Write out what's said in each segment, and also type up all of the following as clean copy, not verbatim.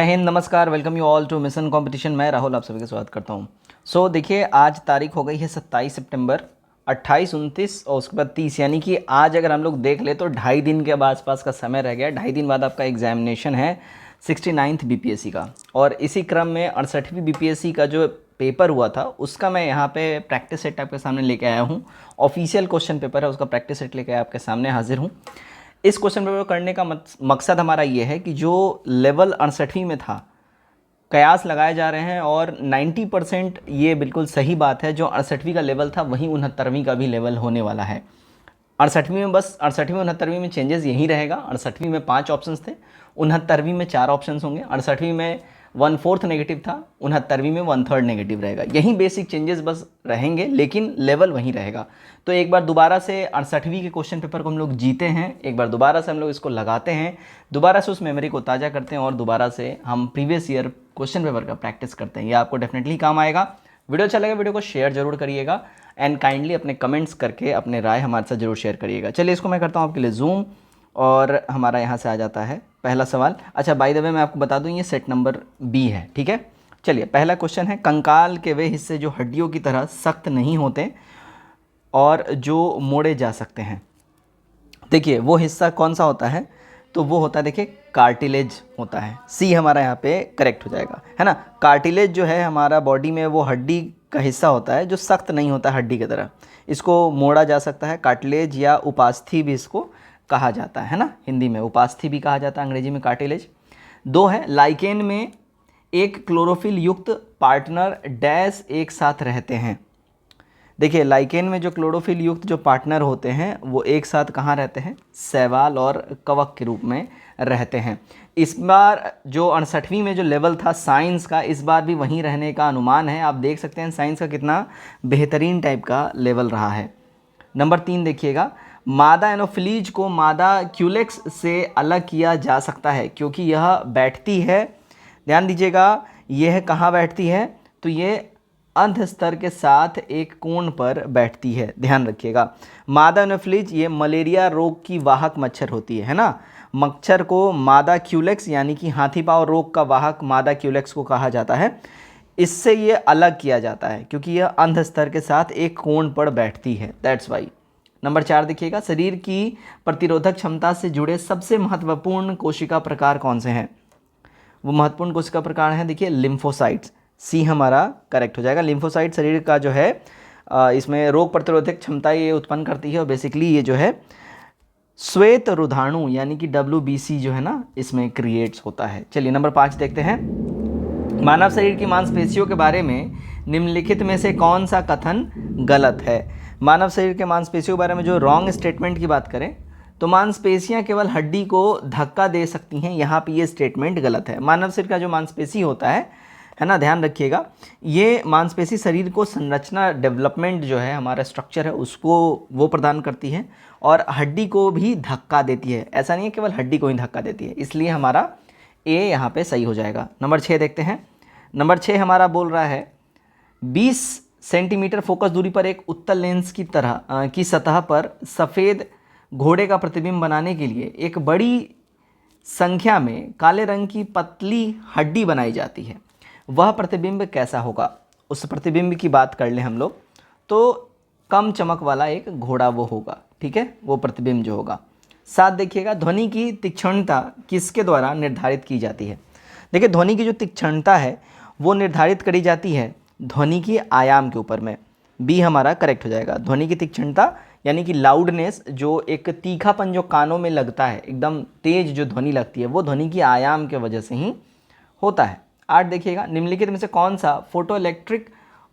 हिंद, नमस्कार, welcome you all to mission competition. मैं राहुल आप सभी का स्वागत करता हूं। देखिए, आज तारीख हो गई है 27 सितंबर, 28, 29 और उसके बाद 30, यानी कि आज अगर हम लोग देख ले तो 2.5 दिन के आसपास का समय रह गया। 2.5 दिन बाद आपका एग्जामिनेशन है 69th बीपीएससी का। और इसी क्रम में 68वीं बीपीएससी का जो पेपर हुआ था उसका मैं यहाँ पे प्रैक्टिस सेट आपके सामने लेके आया हूँ। ऑफिशियल क्वेश्चन पेपर है, उसका प्रैक्टिस सेट लेके आपके सामने हाजिर हूँ। इस क्वेश्चन पेपर को करने का मकसद हमारा ये है कि जो लेवल 68वीं में था, कयास लगाए जा रहे हैं और 90% ये बिल्कुल सही बात है, जो 68वीं का लेवल था वही 69वीं का भी लेवल होने वाला है। 68वीं में बस 68वीं 69वीं में चेंजेस यही रहेगा। 68वीं में 5 ऑप्शंस थे, 69वीं में 4 ऑप्शंस होंगे। 68वीं में 1/4 नेगेटिव था, 69वीं में 1/3 नेगेटिव रहेगा। यही बेसिक चेंजेस बस रहेंगे, लेकिन लेवल वही रहेगा। तो एक बार दोबारा से 68वीं के क्वेश्चन पेपर को हम लोग जीते हैं, एक बार दोबारा से हम लोग इसको लगाते हैं, दोबारा से उस मेमोरी को ताज़ा करते हैं और दोबारा से हम प्रीवियस ईयर क्वेश्चन पेपर का प्रैक्टिस करते हैं। ये आपको डेफिनेटली काम आएगा। वीडियो अच्छा लगे वीडियो को शेयर जरूर करिएगा एंड काइंडली अपने कमेंट्स करके अपने राय हमारे साथ जरूर शेयर करिएगा। चलिए, इसको मैं करता हूँ आपके लिए जूम और हमारा यहाँ से आ जाता है पहला सवाल। अच्छा, बाय द वे मैं आपको बता दूँ ये सेट नंबर बी है, ठीक है। चलिए, पहला क्वेश्चन है, कंकाल के वे हिस्से जो हड्डियों की तरह सख्त नहीं होते और जो मोड़े जा सकते हैं। देखिए, वो हिस्सा कौन सा होता है, तो वो होता है, देखिए, कार्टिलेज होता है। सी हमारा यहाँ पे करेक्ट हो जाएगा, है ना। कार्टिलेज जो है हमारा बॉडी में वो हड्डी का हिस्सा होता है जो सख्त नहीं होता हड्डी की तरह। इसको मोड़ा जा सकता है, कार्टिलेज या उपास्थि भी इसको कहा जाता है ना। हिंदी में उपास्थि भी कहा जाता है, अंग्रेजी में कार्टिलेज। 2 है, लाइकेन में एक क्लोरोफिल युक्त पार्टनर डैश एक साथ रहते हैं। देखिए, लाइकेन में जो क्लोरोफिल युक्त जो पार्टनर होते हैं वो एक साथ कहाँ रहते हैं, शैवाल और कवक के रूप में रहते हैं। इस बार जो 68वीं में जो लेवल था साइंस का, इस बार भी वहीं रहने का अनुमान है। आप देख सकते हैं साइंस का कितना बेहतरीन टाइप का लेवल रहा है। नंबर 3 देखिएगा, मादा एनोफिलीज को मादा क्यूलेक्स से अलग किया जा सकता है क्योंकि यह बैठती है, ध्यान दीजिएगा, यह कहाँ बैठती है, तो ये अंध स्तर के साथ एक कोण पर बैठती है। ध्यान रखिएगा, मादा एनोफिलीज ये मलेरिया रोग की वाहक मच्छर होती है ना। मच्छर को मादा क्यूलेक्स यानी कि हाथी पांव रोग का वाहक मादा क्यूलेक्स को कहा जाता है। इससे ये अलग किया जाता है क्योंकि यह अंध स्तर के साथ एक कोण पर बैठती है, दैट्स वाई। नंबर 4 देखिएगा, शरीर की प्रतिरोधक क्षमता से जुड़े सबसे महत्वपूर्ण कोशिका प्रकार कौन से हैं। वो महत्वपूर्ण कोशिका प्रकार हैं, देखिए, लिम्फोसाइट्स। सी हमारा करेक्ट हो जाएगा। लिम्फोसाइट शरीर का जो है इसमें रोग प्रतिरोधक क्षमता ये उत्पन्न करती है और बेसिकली ये जो है श्वेत रोधाणु यानी कि WBC जो है ना, इसमें क्रिएट्स होता है। चलिए, नंबर 5 देखते हैं, मानव शरीर की मांसपेशियों के बारे में निम्नलिखित में से कौन सा कथन गलत है। मानव शरीर के मांसपेशियों के बारे में जो रॉन्ग स्टेटमेंट की बात करें तो मांसपेशियां केवल हड्डी को धक्का दे सकती हैं, यहाँ पे ये स्टेटमेंट गलत है। मानव शरीर का जो मांसपेशी होता है ना, ध्यान रखिएगा, ये मांसपेशी शरीर को संरचना, डेवलपमेंट जो है हमारा स्ट्रक्चर है उसको वो प्रदान करती है और हड्डी को भी धक्का देती है। ऐसा नहीं है केवल हड्डी को ही धक्का देती है, इसलिए हमारा ए यहाँ पे सही हो जाएगा। नंबर 6 देखते हैं। नंबर 6 हमारा बोल रहा है 20 सेंटीमीटर फोकस दूरी पर एक उत्तल लेंस की तरह की सतह पर सफ़ेद घोड़े का प्रतिबिंब बनाने के लिए एक बड़ी संख्या में काले रंग की पतली हड्डी बनाई जाती है। वह प्रतिबिंब कैसा होगा। उस प्रतिबिंब की बात कर लें हम लोग तो कम चमक वाला एक घोड़ा वो होगा, ठीक है, वो प्रतिबिंब जो होगा। 7 देखिएगा, ध्वनि की तीक्ष्णता किसके द्वारा निर्धारित की जाती है। देखिए, ध्वनि की जो तीक्ष्णता है वो निर्धारित करी जाती है ध्वनि की आयाम के ऊपर में। बी हमारा करेक्ट हो जाएगा। ध्वनि की तीक्ष्णता यानी कि लाउडनेस, जो एक तीखापन जो कानों में लगता है, एकदम तेज जो ध्वनि लगती है, वो ध्वनि की आयाम के वजह से ही होता है। 8 देखिएगा, निम्नलिखित में से कौन सा फोटो इलेक्ट्रिक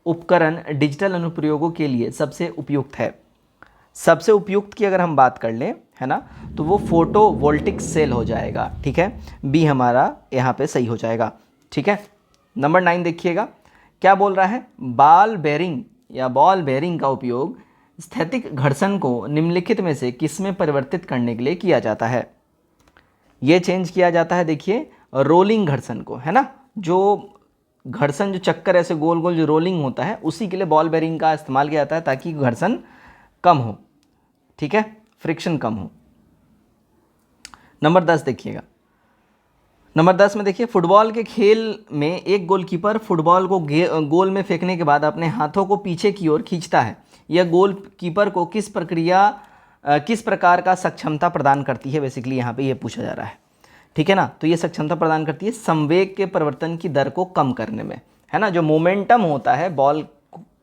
उपकरण डिजिटल अनुप्रयोगों के लिए सबसे उपयुक्त है। सबसे उपयुक्त की अगर हम बात कर लें, है ना, तो वो फोटो वोल्टिक सेल हो जाएगा, ठीक है। बी हमारा यहाँ पे सही हो जाएगा, ठीक है। नंबर 9 देखिएगा, क्या बोल रहा है, बॉल बेयरिंग या बॉल बेयरिंग का उपयोग स्थैतिक घर्षण को निम्नलिखित में से किसमें परिवर्तित करने के लिए किया जाता है। ये चेंज किया जाता है, देखिए, रोलिंग घर्षण को, है ना, जो घर्षण जो चक्कर ऐसे गोल गोल जो रोलिंग होता है उसी के लिए बॉल बेयरिंग का इस्तेमाल किया जाता है ताकि घर्षण कम हो, ठीक है, फ्रिक्शन कम हो। नंबर 10 देखिएगा, नंबर 10 में देखिए, फुटबॉल के खेल में एक गोलकीपर फुटबॉल को गोल में फेंकने के बाद अपने हाथों को पीछे की ओर खींचता है। यह गोलकीपर को किस प्रकार का सक्षमता प्रदान करती है, बेसिकली यहाँ पे ये पूछा जा रहा है। ठीक है ना, तो ये सक्षमता प्रदान करती है संवेग के परिवर्तन की दर को कम करने में, है ना, जो मोमेंटम होता है बॉल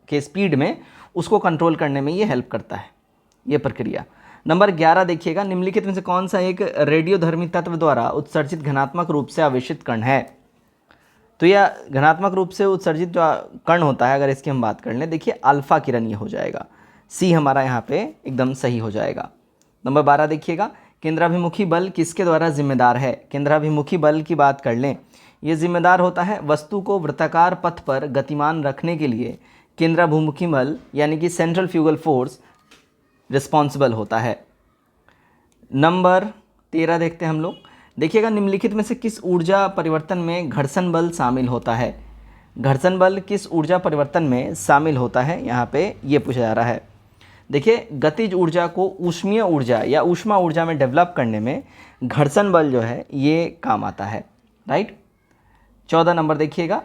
के स्पीड में, उसको कंट्रोल करने में ये हेल्प करता है, ये प्रक्रिया। नंबर 11 देखिएगा, निम्नलिखित में से कौन सा एक रेडियोधर्मी तत्व द्वारा उत्सर्जित घनात्मक रूप से आवेशित कण है। तो यह घनात्मक रूप से उत्सर्जित जो कण होता है, अगर इसकी हम बात कर लें, देखिए अल्फा किरण ये हो जाएगा। सी हमारा यहाँ पे एकदम सही हो जाएगा। नंबर 12 देखिएगा, केंद्राभिमुखी बल किसके द्वारा जिम्मेदार है। केंद्राभिमुखी बल की बात कर लें, ये जिम्मेदार होता है वस्तु को वृत्ताकार पथ पर गतिमान रखने के लिए केंद्राभिमुखी बल यानी कि सेंट्रल फ्यूगल फोर्स रिस्पॉन्सिबल होता है। नंबर 13 देखते हैं हम लोग। देखिएगा, निम्नलिखित में से किस ऊर्जा परिवर्तन में घर्षण बल शामिल होता है। घर्षण बल किस ऊर्जा परिवर्तन में शामिल होता है, यहाँ पे ये पूछा जा रहा है। देखिए, गतिज ऊर्जा को ऊष्मीय ऊर्जा या ऊष्मा ऊर्जा में डेवलप करने में घर्षण बल जो है ये काम आता है, राइट। 14 नंबर देखिएगा,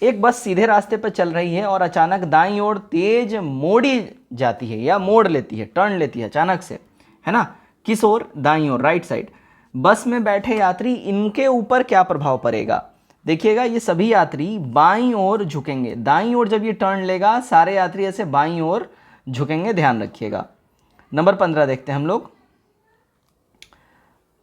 एक बस सीधे रास्ते पर चल रही है और अचानक दाईं ओर तेज मोड़ी जाती है या मोड़ लेती है, टर्न लेती है अचानक से, है ना, किस ओर, दाईं ओर, राइट साइड। बस में बैठे यात्री, इनके ऊपर क्या प्रभाव पड़ेगा। देखिएगा, ये सभी यात्री बाईं ओर झुकेंगे। दाईं ओर जब ये टर्न लेगा, सारे यात्री ऐसे बाईं ओर झुकेंगे, ध्यान रखिएगा। नंबर 15 देखते हैं हम लोग।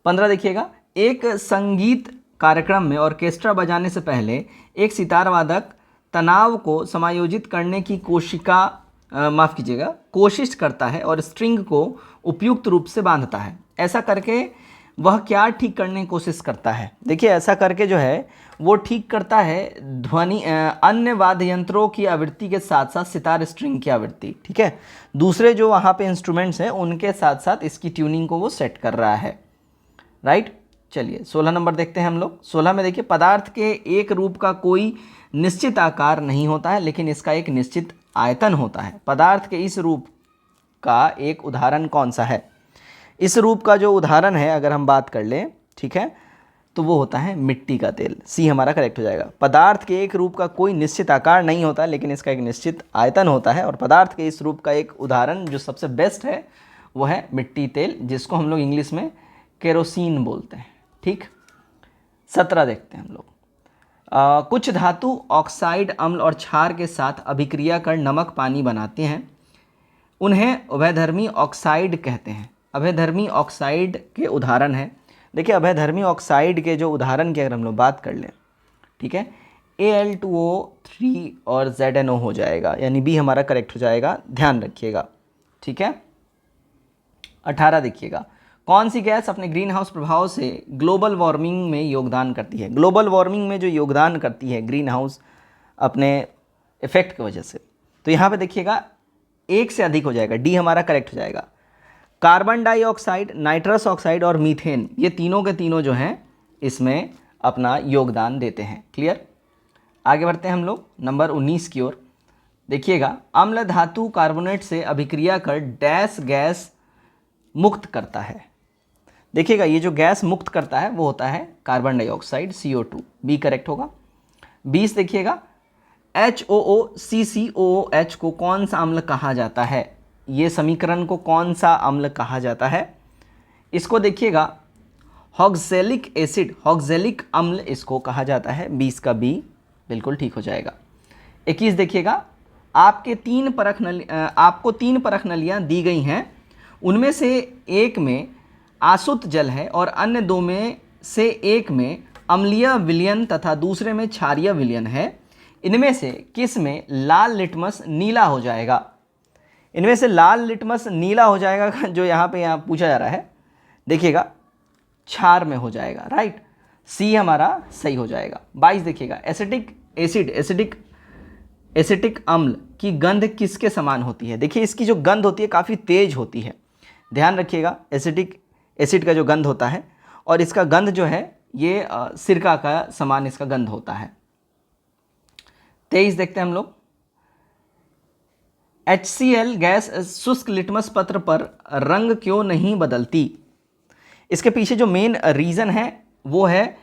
15 देखिएगा, एक संगीत कार्यक्रम में ऑर्केस्ट्रा बजाने से पहले एक सितार वादक तनाव को समायोजित करने की कोशिश करता है और स्ट्रिंग को उपयुक्त रूप से बांधता है। ऐसा करके वह क्या ठीक करने की कोशिश करता है। देखिए, ऐसा करके जो है वो ठीक करता है ध्वनि अन्य वाद्य यंत्रों की आवृत्ति के साथ साथ सितार स्ट्रिंग की आवृत्ति, ठीक है, दूसरे जो वहाँ पे इंस्ट्रूमेंट्स हैं उनके साथ साथ इसकी ट्यूनिंग को वो सेट कर रहा है, राइट। चलिए 16 नंबर देखते हैं हम लोग। 16 में देखिए, पदार्थ के एक रूप का कोई निश्चित आकार नहीं होता है, लेकिन इसका एक निश्चित आयतन होता है। पदार्थ के इस रूप का एक उदाहरण कौन सा है। इस रूप का जो उदाहरण है अगर हम बात कर लें, ठीक है, तो वो होता है मिट्टी का तेल। सी हमारा करेक्ट हो जाएगा। पदार्थ के एक रूप का कोई निश्चित आकार नहीं होता, लेकिन इसका एक निश्चित आयतन होता है, और पदार्थ के इस रूप का एक उदाहरण जो सबसे बेस्ट है वो है मिट्टी तेल, जिसको हम लोग इंग्लिश में केरोसिन बोलते हैं, ठीक। 17 देखते हैं हम लोग। कुछ धातु ऑक्साइड, अम्ल और क्षार के साथ अभिक्रिया कर नमक पानी बनाते हैं, उन्हें उभयधर्मी ऑक्साइड कहते हैं। अभयधर्मी ऑक्साइड के उदाहरण हैं। देखिए, अभयधर्मी ऑक्साइड के जो उदाहरण की अगर हम लोग बात कर लें, ठीक है, Al2O3 और ZNO हो जाएगा, यानी बी हमारा करेक्ट हो जाएगा, ध्यान रखिएगा, ठीक है। 18 देखिएगा, कौन सी गैस अपने ग्रीन हाउस प्रभाव से ग्लोबल वार्मिंग में योगदान करती है। ग्लोबल वार्मिंग में जो योगदान करती है ग्रीन हाउस अपने इफेक्ट की वजह से, तो यहाँ पे देखिएगा एक से अधिक हो जाएगा, डी हमारा करेक्ट हो जाएगा। कार्बन डाइऑक्साइड, नाइट्रस ऑक्साइड और मीथेन, ये तीनों के तीनों जो हैं इसमें अपना योगदान देते हैं। क्लियर। आगे बढ़ते हैं हम लोग नंबर 19 की ओर। देखिएगा, अम्ल धातु कार्बोनेट से अभिक्रिया कर डैश गैस मुक्त करता है। देखिएगा, ये जो गैस मुक्त करता है वो होता है carbon dioxide, CO2, B correct होगा। 20 देखिएगा, HOOCCOOH को कौन सा अम्ल कहा जाता है। ये समीकरण को कौन सा अम्ल कहा जाता है। इसको देखिएगा, ऑक्सैलिक एसिड, ऑक्सैलिक अम्ल इसको कहा जाता है। 20 का बी बिल्कुल ठीक हो जाएगा। 21 देखिएगा, आपको तीन परख नलियाँ दी गई हैं, उनमें से एक में आसुत जल है और अन्य दो में से एक में अम्लीय विलयन तथा दूसरे में क्षारीय विलयन है। इनमें से किस में लाल लिटमस नीला हो जाएगा। इनमें से लाल लिटमस नीला हो जाएगा जो यहाँ पूछा जा रहा है, देखिएगा क्षार में हो जाएगा, राइट। सी हमारा सही हो जाएगा। 22 देखिएगा, एसिटिक अम्ल की गंध किसके समान होती है। देखिए, इसकी जो गंध होती है काफ़ी तेज होती है, ध्यान रखिएगा। एसिड का जो गंध होता है और इसका गंध जो है ये सिरका का समान इसका गंध होता है। 23 देखते हैं हम लोग, HCl गैस शुष्क लिटमस पत्र पर रंग क्यों नहीं बदलती। इसके पीछे जो मेन रीज़न है वो है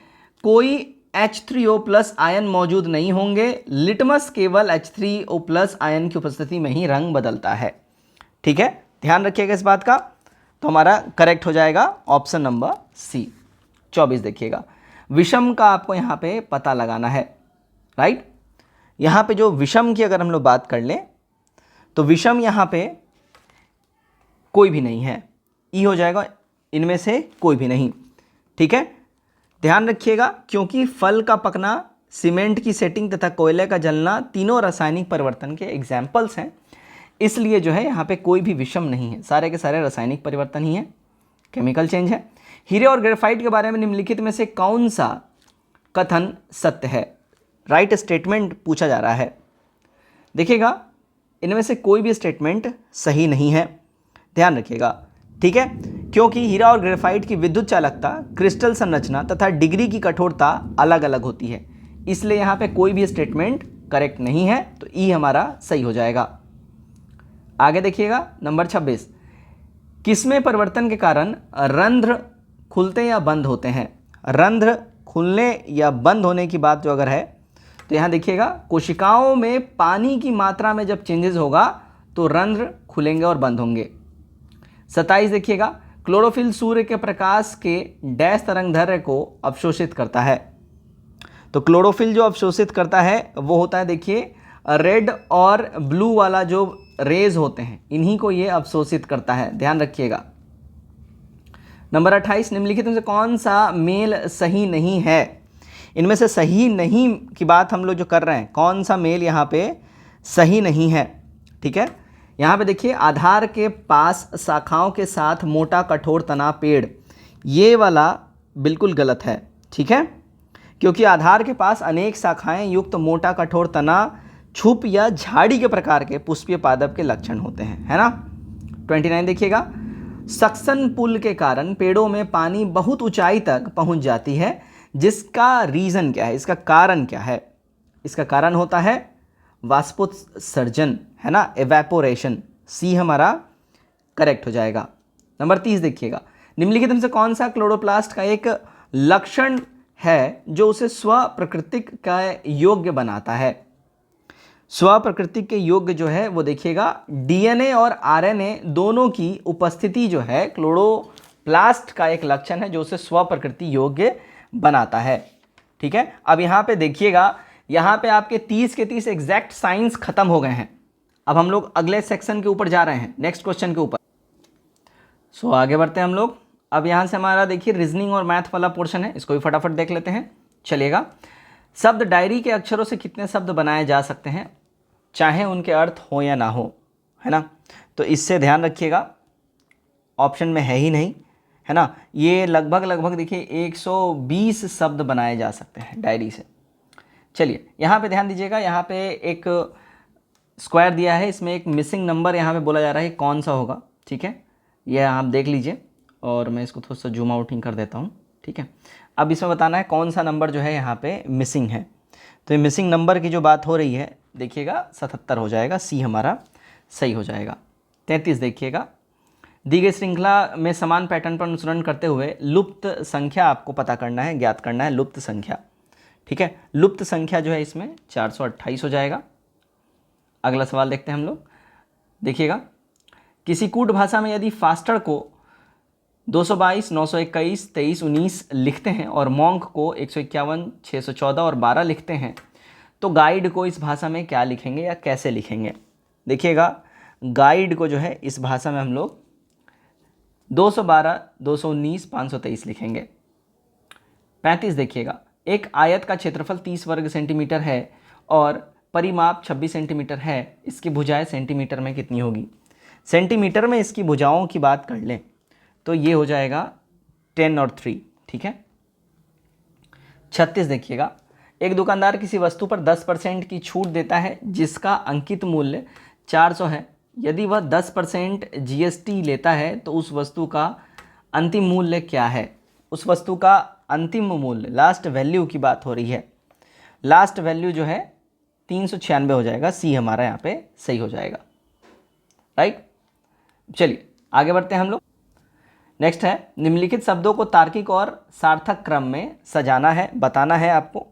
कोई H3O प्लस आयन मौजूद नहीं होंगे। लिटमस केवल H3O प्लस आयन की उपस्थिति में ही रंग बदलता है। ठीक है, ध्यान रखिएगा इस बात का। तो हमारा करेक्ट हो जाएगा ऑप्शन नंबर सी। 24 देखिएगा, विषम का आपको यहाँ पे पता लगाना है। राइट, यहाँ पे जो विषम की अगर हम लोग बात कर लें तो विषम यहाँ पे कोई भी नहीं है, ई हो जाएगा, इनमें से कोई भी नहीं। ठीक है, ध्यान रखिएगा, क्योंकि फल का पकना, सीमेंट की सेटिंग तथा कोयले का जलना तीनों रासायनिक परिवर्तन के एग्जाम्पल्स हैं, इसलिए जो है यहाँ पे कोई भी विषम नहीं है, सारे के सारे रासायनिक परिवर्तन ही है, केमिकल चेंज है। हीरे और ग्रेफाइट के बारे में निम्नलिखित में से कौन सा कथन सत्य है? राइट स्टेटमेंट पूछा जा रहा है। देखिएगा, इनमें से कोई भी स्टेटमेंट सही नहीं है, ध्यान रखिएगा। ठीक है, क्योंकि हीरा और ग्रेफाइट की विद्युत चालकता, क्रिस्टल संरचना तथा डिग्री की कठोरता अलग अलग होती है, इसलिए यहाँ पे कोई भी स्टेटमेंट करेक्ट नहीं है, तो ई हमारा सही हो जाएगा। आगे देखिएगा, नंबर 26, किसमें परिवर्तन के कारण रंध्र खुलते या बंद होते हैं? रंध्र खुलने या बंद होने की बात जो अगर है तो यहाँ देखिएगा, कोशिकाओं में पानी की मात्रा में जब चेंजेस होगा तो रंध्र खुलेंगे और बंद होंगे। 27 देखिएगा, क्लोरोफिल सूर्य के प्रकाश के डैश तरंगदैर्घ्य को अवशोषित करता है। तो क्लोरोफिल जो अवशोषित करता है वो होता है, देखिए रेड और ब्लू वाला जो रेज होते हैं, इन्हीं को ये अवशोषित करता है, ध्यान रखिएगा। नंबर 28, निम्नलिखित में से कौन सा मेल सही नहीं है? इनमें से सही नहीं की बात हम लोग जो कर रहे हैं, कौन सा मेल यहाँ पे सही नहीं है? ठीक है, यहाँ पे देखिए, आधार के पास शाखाओं के साथ मोटा कठोर तना पेड़, ये वाला बिल्कुल गलत है। ठीक है, क्योंकि आधार के पास अनेक शाखाएं युक्त मोटा कठोर तना छुप या झाड़ी के प्रकार के पुष्पीय पादप के लक्षण होते हैं, है ना। 29 देखिएगा, सक्शन पुल के कारण पेड़ों में पानी बहुत ऊंचाई तक पहुंच जाती है, जिसका रीजन क्या है, इसका कारण क्या है? इसका कारण होता है वाष्पोत्सर्जन, है ना, एवेपोरेशन। सी हमारा करेक्ट हो जाएगा। नंबर 30 देखिएगा, निम्नलिखित में से कौन सा क्लोरोप्लास्ट का एक लक्षण है जो उसे स्वप्रकृतिक का योग्य बनाता है? स्वप्रकृतिक के योग्य जो है वो देखिएगा, डीएनए और आरएनए दोनों की उपस्थिति जो है क्लोरोप्लास्ट का एक लक्षण है जो उसे स्वप्रकृति योग्य बनाता है। ठीक है, अब यहाँ पे देखिएगा, यहाँ पे आपके 30 के 30 एग्जैक्ट साइंस खत्म हो गए हैं। अब हम लोग अगले सेक्शन के ऊपर जा रहे हैं, नेक्स्ट क्वेश्चन के ऊपर। सो आगे बढ़ते हैं हम लोग। अब यहाँ से हमारा देखिए रीजनिंग और मैथ वाला पोर्शन है, इसको भी फटाफट देख लेते हैं। चलिएगा, शब्द डायरी के अक्षरों से कितने शब्द बनाए जा सकते हैं, चाहे उनके अर्थ हो या ना हो, है ना। तो इससे ध्यान रखिएगा, ऑप्शन में है ही नहीं, है ना। ये लगभग देखिए 120 शब्द बनाए जा सकते हैं डायरी से। चलिए, यहाँ पे ध्यान दीजिएगा, यहाँ पे एक स्क्वायर दिया है, इसमें एक मिसिंग नंबर यहाँ पे बोला जा रहा है, कौन सा होगा? ठीक है, यह आप देख लीजिए, और मैं इसको थोड़ा सा जूम आउटिंग कर देता हूँ। ठीक है, अब इसमें बताना है कौन सा नंबर जो है यहाँ पे मिसिंग है। तो ये मिसिंग नंबर की जो बात हो रही है, देखिएगा 77 हो जाएगा, सी हमारा सही हो जाएगा। 33 देखिएगा, दी गई श्रृंखला में समान पैटर्न पर अनुसरण करते हुए लुप्त संख्या आपको पता करना है, ज्ञात करना है लुप्त संख्या। ठीक है, लुप्त संख्या जो है इसमें 428 हो जाएगा। अगला सवाल देखते हैं हम लोग। देखिएगा, किसी कूट भाषा में यदि फास्टर को 222, 921, 23, 19 लिखते हैं और मॉन्क को 151, 614 और 12 लिखते हैं, तो गाइड को इस भाषा में क्या लिखेंगे या कैसे लिखेंगे? देखिएगा, गाइड को जो है इस भाषा में हम लोग 212, 219, 523 लिखेंगे। 35 देखिएगा, एक आयत का क्षेत्रफल 30 वर्ग सेंटीमीटर है और परिमाप 26 सेंटीमीटर है, इसकी भुजाएं सेंटीमीटर में कितनी होगी? सेंटीमीटर में इसकी भुजाओं की बात कर लें तो ये हो जाएगा 10 और 3। ठीक है, 36 देखिएगा, एक दुकानदार किसी वस्तु पर 10% की छूट देता है जिसका अंकित मूल्य 400 है। यदि वह 10% जीएसटी लेता है तो उस वस्तु का अंतिम मूल्य क्या है? उस वस्तु का अंतिम मूल्य, लास्ट वैल्यू की बात हो रही है, लास्ट वैल्यू जो है 396 हो जाएगा। सी हमारा यहाँ पे सही हो जाएगा। राइट, चलिए आगे बढ़ते हैं हम लोग। नेक्स्ट है निम्नलिखित शब्दों को तार्किक और सार्थक क्रम में सजाना है, बताना है आपको।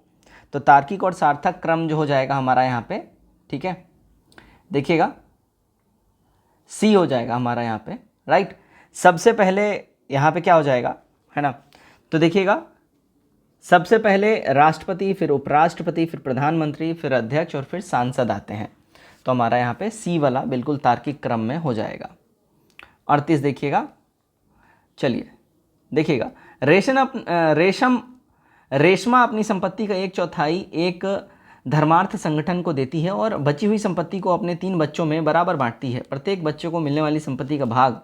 तो तार्किक और सार्थक क्रम जो हो जाएगा हमारा यहाँ पे, ठीक है, देखिएगा सी हो जाएगा हमारा यहाँ पे, राइट। सबसे पहले यहाँ पे क्या हो जाएगा, है ना, तो देखिएगा सबसे पहले राष्ट्रपति, फिर उपराष्ट्रपति, फिर प्रधानमंत्री, फिर अध्यक्ष और फिर सांसद आते हैं। तो हमारा यहाँ पे सी वाला बिल्कुल तार्किक क्रम में हो जाएगा। 38 देखिएगा, चलिए देखिएगा, रेशमा अपनी संपत्ति का 1/4 एक धर्मार्थ संगठन को देती है और बची हुई संपत्ति को अपने 3 बच्चों में बराबर बांटती है। प्रत्येक बच्चे को मिलने वाली संपत्ति का भाग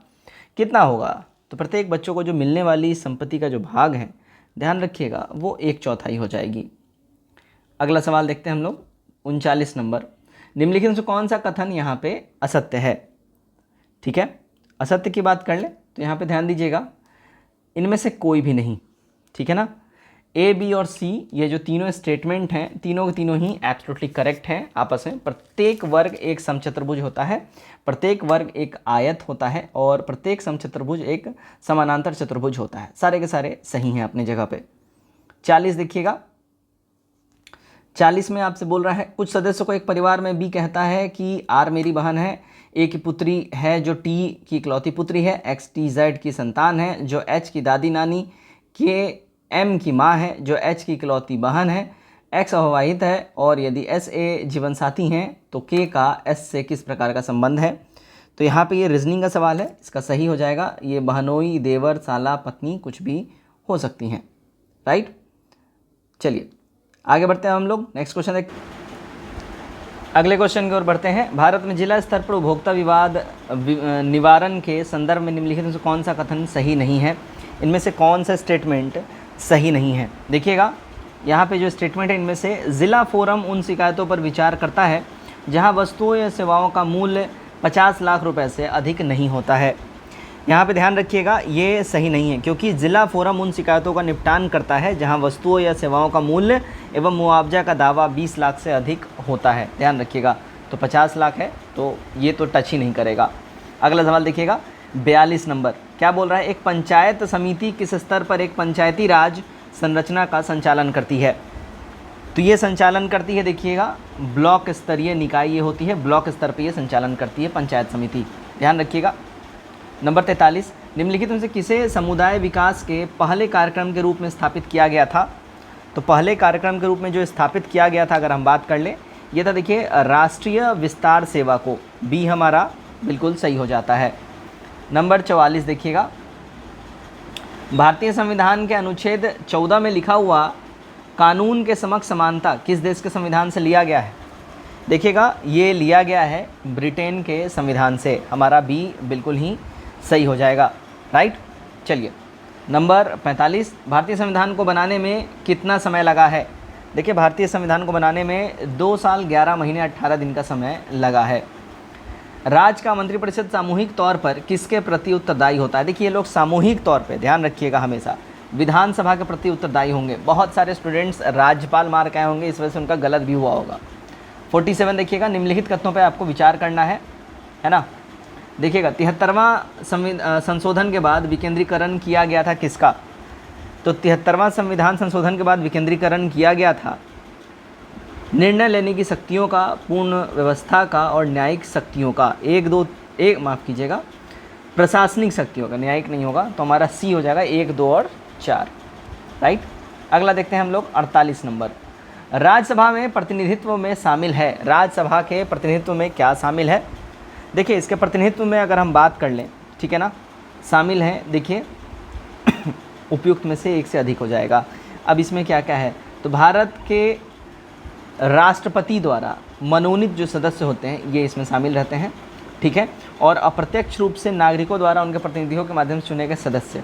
कितना होगा? तो प्रत्येक बच्चों को जो मिलने वाली संपत्ति का जो भाग है, ध्यान रखिएगा, वो 1/4 हो जाएगी। अगला सवाल देखते हैं हम लोग, 39 नंबर। निम्नलिखित में से कौन सा कथन यहाँ पे असत्य है? ठीक है, असत्य की बात कर ले तो यहाँ पे ध्यान दीजिएगा, इनमें से कोई भी नहीं, ठीक है ना। ए, बी और सी ये जो तीनों स्टेटमेंट हैं, तीनों के तीनों ही एब्सोल्युटली करेक्ट हैं आपस में। प्रत्येक वर्ग एक समचतुर्भुज होता है, प्रत्येक वर्ग एक आयत होता है और प्रत्येक समचतुर्भुज एक समानांतर चतुर्भुज होता है। सारे के सारे सही हैं अपनी जगह पे। 40 देखिएगा, 40 में आपसे बोल रहा है कुछ सदस्यों को एक परिवार में बी कहता है कि आर मेरी बहन है, ए की पुत्री है जो टी की इकलौती पुत्री है, एक्स टी जेड की संतान है जो एच की दादी नानी, के एम की माँ है जो एच की इकलौती बहन है, एक्स अविवाहित है और यदि एस ए जीवन साथी हैं तो के का एस से किस प्रकार का संबंध है। तो यहाँ पे ये रीजनिंग का सवाल है, इसका सही हो जाएगा ये बहनोई, देवर, साला, पत्नी कुछ भी हो सकती हैं, राइट। चलिए आगे बढ़ते हैं हम लोग, नेक्स्ट क्वेश्चन देख, अगले क्वेश्चन की ओर बढ़ते हैं। भारत में जिला स्तर पर उपभोक्ता विवाद निवारण के संदर्भ में निम्नलिखित में से कौन सा कथन सही नहीं है? इनमें से कौन सा स्टेटमेंट सही नहीं है? देखिएगा यहाँ पे जो स्टेटमेंट है, इनमें से जिला फोरम उन शिकायतों पर विचार करता है जहाँ वस्तुओं या सेवाओं का मूल्य 50 लाख रुपए से अधिक नहीं होता है। यहाँ पे ध्यान रखिएगा, ये सही नहीं है, क्योंकि जिला फोरम उन शिकायतों का निपटान करता है जहाँ वस्तुओं या सेवाओं का मूल्य एवं मुआवजा का दावा 20 लाख से अधिक होता है। ध्यान रखिएगा, तो 50 लाख है तो ये तो टच ही नहीं करेगा। अगला सवाल देखिएगा, 42 नंबर, क्या बोल रहा है? एक पंचायत समिति किस स्तर पर एक पंचायती राज संरचना का संचालन करती है? तो ये संचालन करती है, देखिएगा, ब्लॉक स्तरीय निकाय ये होती है, ब्लॉक स्तर पर ये संचालन करती है पंचायत समिति। ध्यान रखिएगा। नंबर 43, निम्नलिखित में से किसे समुदाय विकास के पहले कार्यक्रम के रूप में स्थापित किया गया था? तो पहले कार्यक्रम के रूप में जो स्थापित किया गया था, अगर हम बात कर लें, ये था देखिए राष्ट्रीय विस्तार सेवा को, बी हमारा बिल्कुल सही हो जाता है। नंबर 44 देखिएगा, भारतीय संविधान के अनुच्छेद 14 में लिखा हुआ कानून के समक्ष समानता किस देश के संविधान से लिया गया है? देखिएगा ये लिया गया है ब्रिटेन के संविधान से, हमारा बी बिल्कुल ही सही हो जाएगा, राइट। चलिए नंबर 45, भारतीय संविधान को बनाने में कितना समय लगा है? देखिए भारतीय संविधान को बनाने में 2 साल 11 महीने 18 दिन का समय लगा है। राज्य का मंत्रिपरिषद सामूहिक तौर पर किसके प्रति उत्तरदायी होता है? देखिए ये लोग सामूहिक तौर पे, ध्यान रखिएगा, हमेशा विधानसभा के प्रति उत्तरदायी होंगे। बहुत सारे स्टूडेंट्स राज्यपाल मार के आए होंगे, इस वजह से उनका गलत भी हुआ होगा। 47 देखिएगा, निम्नलिखित कथनों पे आपको विचार करना है ना। देखिएगा 73वां संशोधन के बाद विकेंद्रीकरण किया गया था किसका? तो 73वां संविधान संशोधन के बाद विकेंद्रीकरण किया गया था निर्णय लेने की शक्तियों का, पूर्ण व्यवस्था का और न्यायिक शक्तियों का, प्रशासनिक शक्तियों का, न्यायिक नहीं होगा, तो हमारा सी हो जाएगा 1, 2 और 4, राइट। अगला देखते हैं हम लोग 48 नंबर, राज्यसभा में प्रतिनिधित्व में शामिल है। राज्यसभा के प्रतिनिधित्व में क्या शामिल है? देखिए इसके प्रतिनिधित्व में अगर हम बात कर लें, ठीक है ना, शामिल है, देखिए उपयुक्त में से एक से अधिक हो जाएगा। अब इसमें क्या क्या है? तो भारत के राष्ट्रपति द्वारा मनोनीत जो सदस्य होते हैं ये इसमें शामिल रहते हैं, ठीक है, और अप्रत्यक्ष रूप से नागरिकों द्वारा उनके प्रतिनिधियों के माध्यम से चुने गए सदस्य।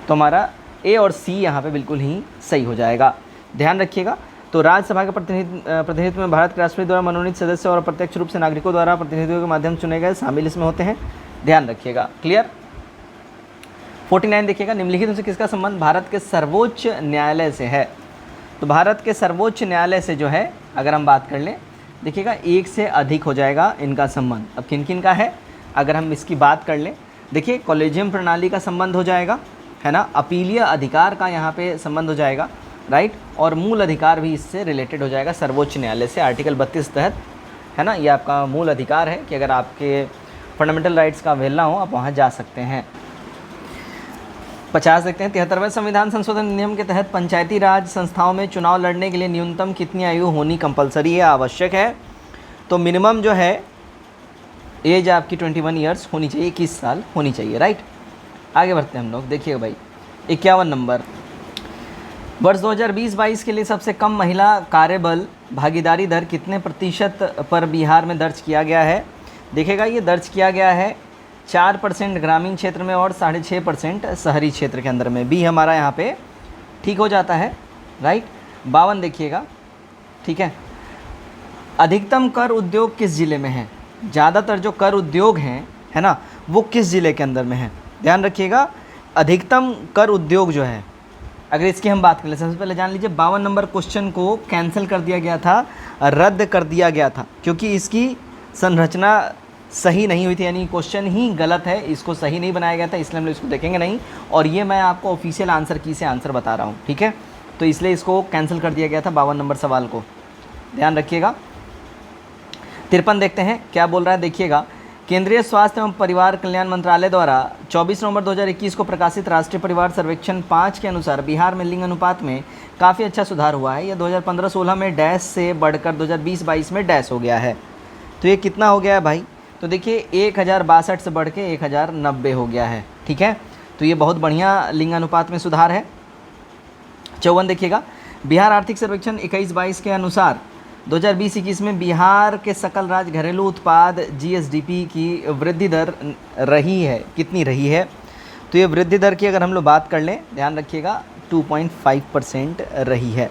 तो हमारा ए और सी यहाँ पे बिल्कुल ही सही हो जाएगा। ध्यान रखिएगा, तो राज्यसभा के प्रतिनिधित्व में भारत के राष्ट्रपति द्वारा मनोनीत सदस्य और अप्रत्यक्ष रूप से नागरिकों द्वारा प्रतिनिधियों के माध्यम से चुने गए शामिल इसमें होते हैं। ध्यान रखिएगा, क्लियर। 49 देखिएगा, निम्नलिखित में से किसका संबंध भारत के सर्वोच्च न्यायालय से है? तो भारत के सर्वोच्च न्यायालय से जो है अगर हम बात कर लें, देखिएगा एक से अधिक हो जाएगा इनका संबंध। अब किन किन का है अगर हम इसकी बात कर लें, देखिए कॉलेजियम प्रणाली का संबंध हो जाएगा, है ना, अपीलीय अधिकार का यहाँ पे संबंध हो जाएगा, राइट, और मूल अधिकार भी इससे रिलेटेड हो जाएगा सर्वोच्च न्यायालय से आर्टिकल 32 तहत, है ना, ये आपका मूल अधिकार है कि अगर आपके फंडामेंटल राइट्स का अवहेलना हो आप वहाँ जा सकते हैं। 50 देखते हैं, 73वें संविधान संशोधन नियम के तहत पंचायती राज संस्थाओं में चुनाव लड़ने के लिए न्यूनतम कितनी आयु होनी कंपलसरी है, आवश्यक है? तो मिनिमम जो है एज आपकी 21 ईयर्स होनी चाहिए, 21 साल होनी चाहिए, राइट। आगे बढ़ते हैं हम लोग, देखिएगा भाई 51 नंबर, वर्ष 2020-22 के लिए सबसे कम महिला कार्यबल भागीदारी दर कितने प्रतिशत पर बिहार में दर्ज किया गया है? देखिएगा ये दर्ज किया गया है 4% ग्रामीण क्षेत्र में और 6.5% शहरी क्षेत्र के अंदर में। बी हमारा यहाँ पे ठीक हो जाता है, राइट। 52 देखिएगा, ठीक है, अधिकतम कर उद्योग किस ज़िले में है? ज़्यादातर जो कर उद्योग हैं, है ना, वो किस ज़िले के अंदर में है? ध्यान रखिएगा, अधिकतम कर उद्योग जो है, अगर इसकी हम बात करें, सबसे पहले जान लीजिए 52 नंबर क्वेश्चन को कैंसिल कर दिया गया था, रद्द कर दिया गया था, क्योंकि इसकी संरचना सही नहीं हुई थी, यानी क्वेश्चन ही गलत है, इसको सही नहीं बनाया गया था, इसलिए हम लोग इसको देखेंगे नहीं। और ये मैं आपको ऑफिशियल आंसर की से आंसर बता रहा हूँ, ठीक है, तो इसलिए इसको कैंसिल कर दिया गया था 52 नंबर सवाल को, ध्यान रखिएगा। 53 देखते हैं क्या बोल रहा है, देखिएगा, केंद्रीय स्वास्थ्य एवं परिवार कल्याण मंत्रालय द्वारा 24 नवंबर 2021 को प्रकाशित राष्ट्रीय परिवार सर्वेक्षण 5 के अनुसार बिहार में लिंग अनुपात में काफ़ी अच्छा सुधार हुआ है। यह 2015-16 में डैश से बढ़कर 2020-22 में डैश हो गया है। तो ये कितना हो गया है भाई? तो देखिए 1062 से बढ़ के 1090 हो गया है, ठीक है, तो ये बहुत बढ़िया लिंग अनुपात में सुधार है। 54 देखिएगा, बिहार आर्थिक सर्वेक्षण 21-22 के अनुसार 2020-21 में बिहार के सकल राज्य घरेलू उत्पाद GSDP की वृद्धि दर रही है, कितनी रही है? तो ये वृद्धि दर की अगर हम लोग बात कर लें, ध्यान रखिएगा 2.5% रही है,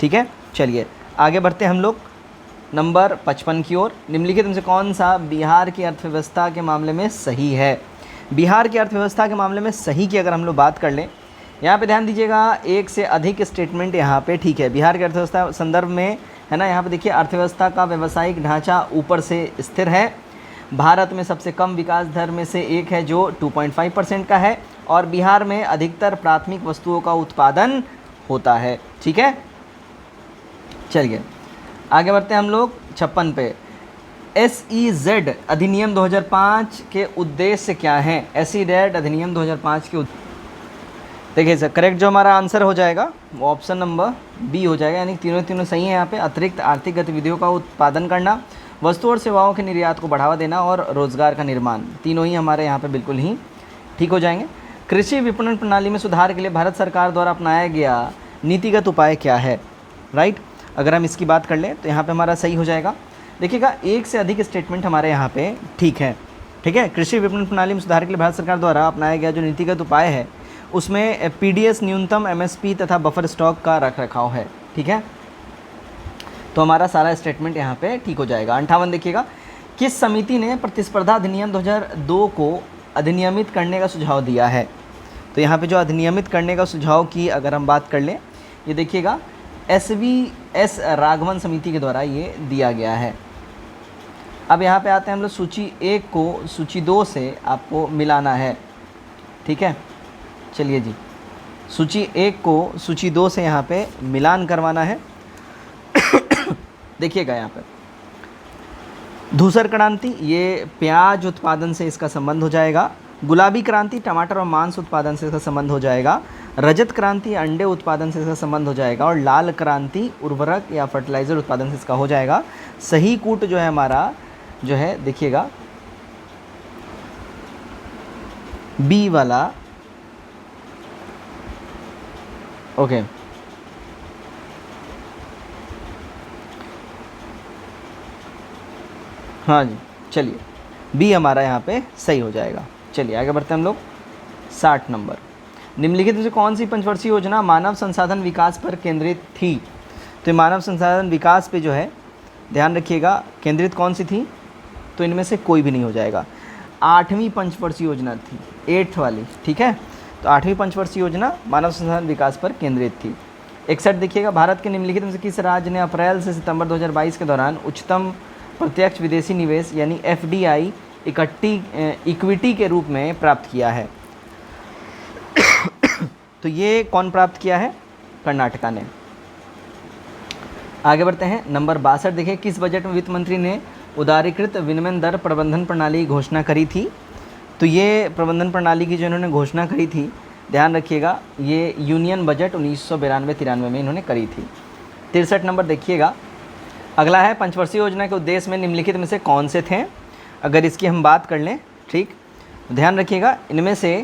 ठीक है। चलिए आगे बढ़ते हैं हम लोग नंबर 55 की ओर। निम्नलिखित में से कौन सा बिहार की अर्थव्यवस्था के मामले में सही है? बिहार की अर्थव्यवस्था के मामले में सही की अगर हम लोग बात कर लें, यहाँ पे ध्यान दीजिएगा, एक से अधिक स्टेटमेंट यहाँ पे ठीक है। बिहार की अर्थव्यवस्था संदर्भ में, है ना, यहाँ पे देखिए अर्थव्यवस्था का व्यावसायिक ढांचा ऊपर से स्थिर है, भारत में सबसे कम विकास दर में से एक है जो 2.5% का है, और बिहार में अधिकतर प्राथमिक वस्तुओं का उत्पादन होता है, ठीक है। चलिए आगे बढ़ते हैं हम लोग 56 पे। SEZ अधिनियम 2005 के उद्देश्य क्या हैं? SEZ अधिनियम 2005 के देखिए सर, करेक्ट जो हमारा आंसर हो जाएगा वो ऑप्शन नंबर बी हो जाएगा, यानी तीनों सही है यहाँ पे। अतिरिक्त आर्थिक गतिविधियों का उत्पादन करना, वस्तु और सेवाओं के निर्यात को बढ़ावा देना और रोजगार का निर्माण, तीनों ही हमारे यहाँ पे बिल्कुल ही ठीक हो जाएंगे। कृषि विपणन प्रणाली में सुधार के लिए भारत सरकार द्वारा अपनाया गया नीतिगत उपाय क्या है? राइट, अगर हम इसकी बात कर लें तो यहाँ पे हमारा सही हो जाएगा। देखिएगा एक से अधिक स्टेटमेंट हमारे यहाँ पे ठीक है, ठीक है। कृषि विपणन प्रणाली में सुधार के लिए भारत सरकार द्वारा अपनाया गया जो नीतिगत उपाय है उसमें PDS न्यूनतम MSP तथा बफर स्टॉक का रख रखाव है, ठीक है। तो हमारा सारा स्टेटमेंट यहाँ पे ठीक हो जाएगा। 58 देखिएगा, किस समिति ने प्रतिस्पर्धा अधिनियम 2002 को अधिनियमित करने का सुझाव दिया है? तो यहाँ पे जो अधिनियमित करने का सुझाव की अगर हम बात कर लें, ये देखिएगा SVS राघवन समिति के द्वारा ये दिया गया है। अब यहाँ पे आते हैं हम लोग, सूची 1 को सूची 2 से आपको मिलाना है, ठीक है। चलिए जी, सूची 1 को सूची 2 से यहाँ पे मिलान करवाना है। देखिएगा यहाँ पे धूसर क्रांति, ये प्याज उत्पादन से इसका संबंध हो जाएगा। गुलाबी क्रांति टमाटर और मांस उत्पादन से इसका संबंध हो जाएगा। रजत क्रांति अंडे उत्पादन से इसका संबंध हो जाएगा। और लाल क्रांति उर्वरक या फर्टिलाइज़र उत्पादन से इसका हो जाएगा। सही कूट जो है हमारा जो है देखिएगा बी वाला, ओके। हाँ जी, चलिए बी हमारा यहाँ पे सही हो जाएगा। चलिए आगे बढ़ते हैं हम लोग 60 नंबर। निम्नलिखित में से कौन सी पंचवर्षीय योजना मानव संसाधन विकास पर केंद्रित थी? तो मानव संसाधन विकास पे जो है ध्यान रखिएगा केंद्रित कौन सी थी? तो इनमें से कोई भी नहीं हो जाएगा। 8वीं पंचवर्षीय योजना थी, 8th वाली, ठीक है। तो 8वीं पंचवर्षीय योजना मानव संसाधन विकास पर केंद्रित थी। 61 देखिएगा, भारत के निम्नलिखित में से किस राज्य ने अप्रैल से सितंबर 2022 के दौरान उच्चतम प्रत्यक्ष विदेशी निवेश यानी FDI इक्विटी के रूप में प्राप्त किया है। तो ये कौन प्राप्त किया है? कर्नाटका ने। आगे बढ़ते हैं, नंबर 62 देखिए, किस बजट में वित्त मंत्री ने उदारीकृत विनिमय दर प्रबंधन प्रणाली की घोषणा करी थी? तो ये प्रबंधन प्रणाली की जो इन्होंने घोषणा करी थी, ध्यान रखिएगा, ये यूनियन बजट 1992-93 में इन्होंने करी थी। 63 नंबर देखिएगा, अगला है पंचवर्षीय योजना के उद्देश्य में निम्नलिखित में से कौन से थे? अगर इसकी हम बात कर लें, ठीक, ध्यान रखिएगा, इनमें से,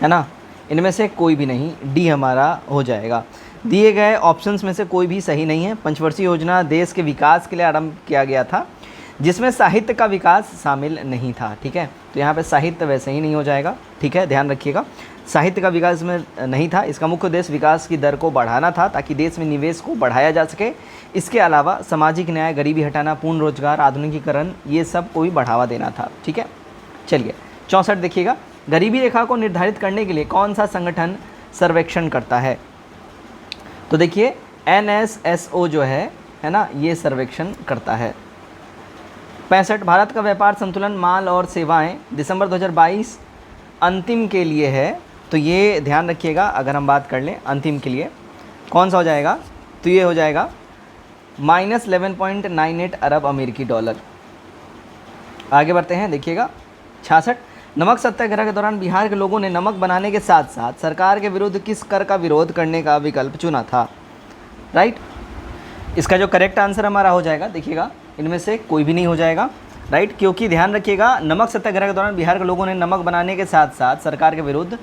है ना, इनमें से कोई भी नहीं, डी हमारा हो जाएगा। दिए गए ऑप्शंस में से कोई भी सही नहीं है। पंचवर्षीय योजना देश के विकास के लिए आरंभ किया गया था, जिसमें साहित्य का विकास शामिल नहीं था, ठीक है। तो यहाँ पे साहित्य वैसे ही नहीं हो जाएगा, ठीक है, ध्यान रखिएगा, साहित्य का विकास में नहीं था। इसका मुख्य उद्देश्य विकास की दर को बढ़ाना था ताकि देश में निवेश को बढ़ाया जा सके। इसके अलावा सामाजिक न्याय, गरीबी हटाना, पूर्ण रोजगार, आधुनिकीकरण, ये सब को भी बढ़ावा देना था, ठीक है। चलिए 64 देखिएगा, गरीबी रेखा को निर्धारित करने के लिए कौन सा संगठन सर्वेक्षण करता है? तो देखिए NSSO जो है ना, ये सर्वेक्षण करता है। 65 भारत का व्यापार संतुलन माल और सेवाएं दिसंबर 2022 अंतिम के लिए है। तो ये ध्यान रखिएगा, अगर हम बात कर लें अंतिम के लिए कौन सा हो जाएगा, तो ये हो जाएगा -11.98 अरब अमेरिकी डॉलर। आगे बढ़ते हैं, देखिएगा 66 नमक सत्याग्रह के दौरान बिहार के लोगों ने नमक बनाने के साथ साथ सरकार के विरुद्ध किस कर का विरोध करने का विकल्प चुना था? राइट, इसका जो करेक्ट आंसर हमारा हो जाएगा, देखिएगा, इनमें से कोई भी नहीं हो जाएगा, राइट, क्योंकि ध्यान रखिएगा, नमक सत्याग्रह के दौरान बिहार के लोगों ने नमक बनाने के साथ साथ सरकार के विरुद्ध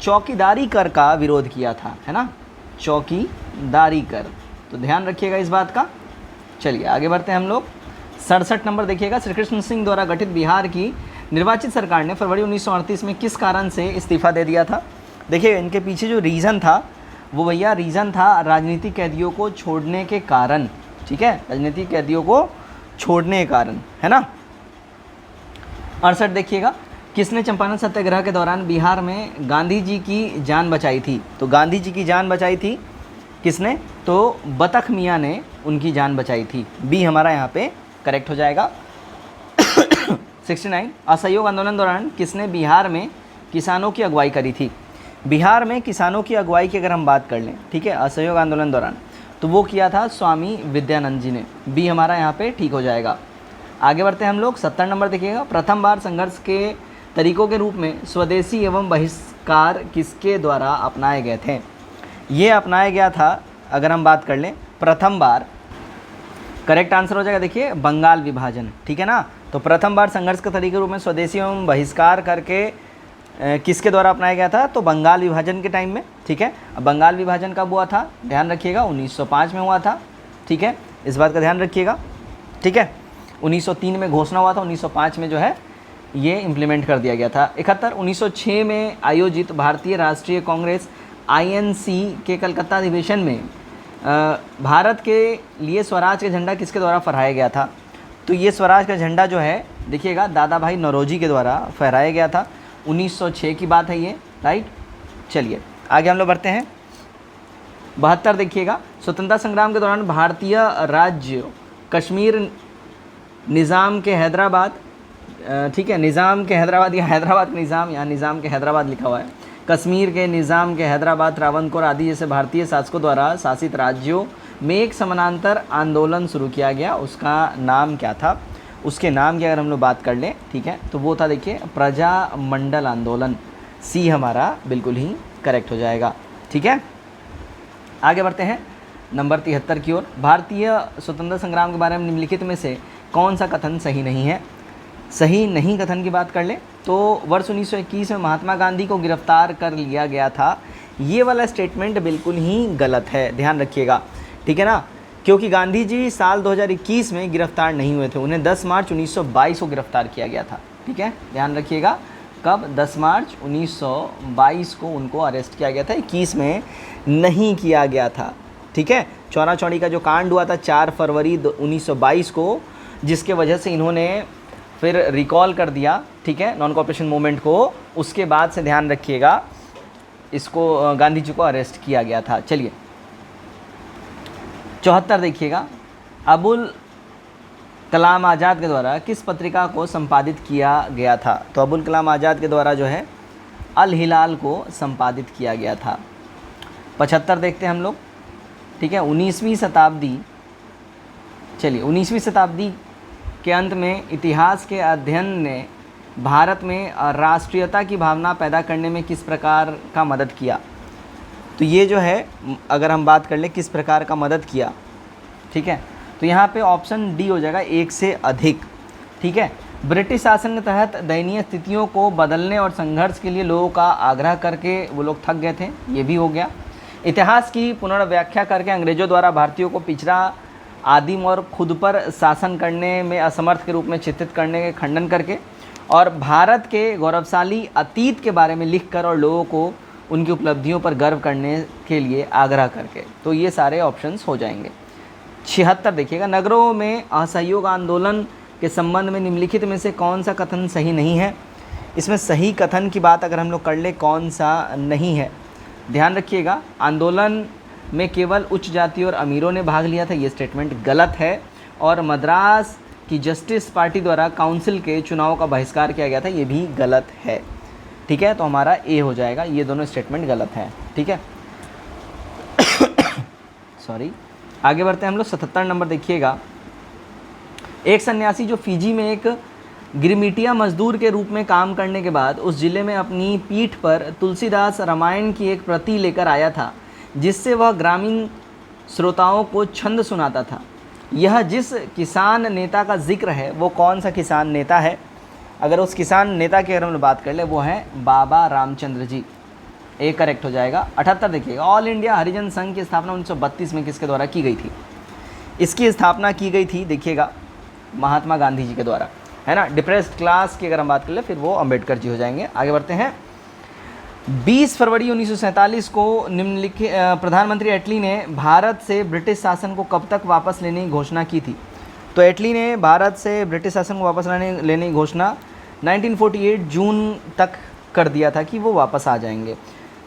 चौकीदारी कर का विरोध किया था, है ना, चौकीदारी कर। तो ध्यान रखिएगा इस बात का। चलिए आगे बढ़ते हैं हम लोग। 67 नंबर देखिएगा, श्री कृष्ण सिंह द्वारा गठित बिहार की निर्वाचित सरकार ने फरवरी 1938 में किस कारण से इस्तीफा दे दिया था? देखिए इनके पीछे जो रीज़न था, वो भैया रीज़न था राजनीतिक कैदियों को छोड़ने के कारण, ठीक है, राजनीतिक कैदियों को छोड़ने के कारण, है ना। 68 देखिएगा, किसने चंपारण सत्याग्रह के दौरान बिहार में गांधी जी की जान बचाई थी? तो गांधी जी की जान बचाई थी किसने? तो बतख मियाँ ने उनकी जान बचाई थी। बी हमारा यहाँ पे करेक्ट हो जाएगा। 69 असहयोग आंदोलन दौरान किसने बिहार में किसानों की अगुवाई करी थी? बिहार में किसानों की अगुवाई की अगर हम बात कर लें, ठीक है, असहयोग आंदोलन दौरान, तो वो किया था स्वामी विद्यानंद जी ने। बी हमारा यहाँ पे ठीक हो जाएगा। आगे बढ़ते हैं हम लोग। 70 नंबर देखिएगा, प्रथम बार संघर्ष के तरीकों के रूप में स्वदेशी एवं बहिष्कार किसके द्वारा अपनाए गए थे? ये अपनाया गया था, अगर हम बात कर लें प्रथम बार, करेक्ट आंसर हो जाएगा, देखिए, बंगाल विभाजन, ठीक है ना। तो प्रथम बार संघर्ष के तरीके के रूप में स्वदेशी एवं बहिष्कार करके किसके द्वारा अपनाया गया था? तो बंगाल विभाजन के टाइम में, ठीक है। अब बंगाल विभाजन कब हुआ था? ध्यान रखिएगा, 1905 में हुआ था, ठीक है, इस बात का ध्यान रखिएगा, ठीक है। 1903 में घोषणा हुआ था, 1905 में जो है ये इम्प्लीमेंट कर दिया गया था। 71 1906 में आयोजित भारतीय राष्ट्रीय कांग्रेस INC के कलकत्ता अधिवेशन में भारत के लिए स्वराज का झंडा किसके द्वारा फहराया गया था? तो ये स्वराज का झंडा जो है, देखिएगा, दादा भाई नौरोजी के द्वारा फहराया गया था। 1906 की बात है ये, राइट। चलिए आगे हम लोग बढ़ते हैं। 72 देखिएगा, स्वतंत्रता संग्राम के दौरान भारतीय राज्य कश्मीर निज़ाम के हैदराबाद, ठीक है, निज़ाम के हैदराबाद या हैदराबाद के निज़ाम, यहाँ निज़ाम के हैदराबाद लिखा हुआ है, कश्मीर के निज़ाम के हैदराबाद, त्रावणकोर आदि जैसे भारतीय शासकों द्वारा शासित राज्यों में एक समानांतर आंदोलन शुरू किया गया, उसका नाम क्या था? उसके नाम की अगर हम लोग बात कर लें, ठीक है, तो वो था, देखिए, प्रजामंडल आंदोलन। सी हमारा बिल्कुल ही करेक्ट हो जाएगा, ठीक है। आगे बढ़ते हैं नंबर 73 की ओर। भारतीय स्वतंत्रता संग्राम के बारे में निम्नलिखित में से कौन सा कथन सही नहीं है? सही नहीं कथन की बात कर लें तो वर्ष 1921 में महात्मा गांधी को गिरफ्तार कर लिया गया था, ये वाला स्टेटमेंट बिल्कुल ही गलत है, ध्यान रखिएगा, ठीक है ना, क्योंकि गांधी जी साल 2021 में गिरफ्तार नहीं हुए थे, उन्हें 10 मार्च 1922 को गिरफ्तार किया गया था, ठीक है, ध्यान रखिएगा, कब? 10 मार्च 1922 को उनको अरेस्ट किया गया था, 21 में नहीं किया गया था, ठीक है। चौरा चौड़ी का जो कांड हुआ था 4 फरवरी 1922 को, जिसके वजह से इन्होंने फिर रिकॉल कर दिया, ठीक है, नॉन कॉपरेशन मूवमेंट को, उसके बाद से ध्यान रखिएगा इसको गांधी जी को अरेस्ट किया गया था। चलिए 74 देखिएगा, अबुल कलाम आज़ाद के द्वारा किस पत्रिका को संपादित किया गया था? तो अबुल कलाम आज़ाद के द्वारा जो है अल हिलाल को संपादित किया गया था। 75 देखते हैं हम लोग, ठीक है। 19वीं शताब्दी, चलिए 19वीं शताब्दी के अंत में इतिहास के अध्ययन ने भारत में राष्ट्रीयता की भावना पैदा करने में किस प्रकार का मदद किया? तो ये जो है अगर हम बात कर लें किस प्रकार का मदद किया, ठीक है, तो यहाँ पे ऑप्शन डी हो जाएगा, एक से अधिक, ठीक है। ब्रिटिश शासन के तहत दयनीय स्थितियों को बदलने और संघर्ष के लिए लोगों का आग्रह करके वो लोग थक गए थे, ये भी हो गया। इतिहास की पुनर्व्याख्या करके अंग्रेजों द्वारा भारतीयों को पिछड़ा, आदिम और खुद पर शासन करने में असमर्थ के रूप में चित्रित करने के खंडन करके, और भारत के गौरवशाली अतीत के बारे में लिखकर और लोगों को उनकी उपलब्धियों पर गर्व करने के लिए आग्रह करके। तो ये सारे ऑप्शंस हो जाएंगे। 76 देखिएगा, नगरों में असहयोग आंदोलन के संबंध में निम्नलिखित में से कौन सा कथन सही नहीं है? इसमें सही कथन की बात अगर हम लोग कर ले, कौन सा नहीं है? ध्यान रखिएगा, आंदोलन में केवल उच्च जाति और अमीरों ने भाग लिया था, ये स्टेटमेंट गलत है। और मद्रास की जस्टिस पार्टी द्वारा काउंसिल के चुनाव का बहिष्कार किया गया था, ये भी गलत है, ठीक है। तो हमारा ए हो जाएगा, ये दोनों स्टेटमेंट गलत हैं, ठीक है। सॉरी, आगे बढ़ते हैं हम लोग। 77 नंबर देखिएगा, एक सन्यासी जो फिजी में एक गिरमिटिया मजदूर के रूप में काम करने के बाद उस जिले में अपनी पीठ पर तुलसीदास रामायण की एक प्रति लेकर आया था, जिससे वह ग्रामीण श्रोताओं को छंद सुनाता था। यह जिस किसान नेता का जिक्र है वो कौन सा किसान नेता है? अगर उस किसान नेता की अगर हम बात कर ले, वो है बाबा रामचंद्र जी, ए करेक्ट हो जाएगा। 78 देखिएगा, ऑल इंडिया हरिजन संघ की स्थापना 1932 में किसके द्वारा की गई थी? इसकी स्थापना की गई थी, देखिएगा, महात्मा गांधी जी के द्वारा, है ना। डिप्रेस्ड क्लास की अगर हम बात कर ले, फिर वो अम्बेडकर जी हो जाएंगे। आगे बढ़ते हैं। 20 फरवरी 1947 को निम्नलिखित प्रधानमंत्री एटली ने भारत से ब्रिटिश शासन को कब तक वापस लेने की घोषणा की थी? तो एटली ने भारत से ब्रिटिश शासन को वापस लेने की घोषणा 1948 जून तक कर दिया था कि वो वापस आ जाएंगे।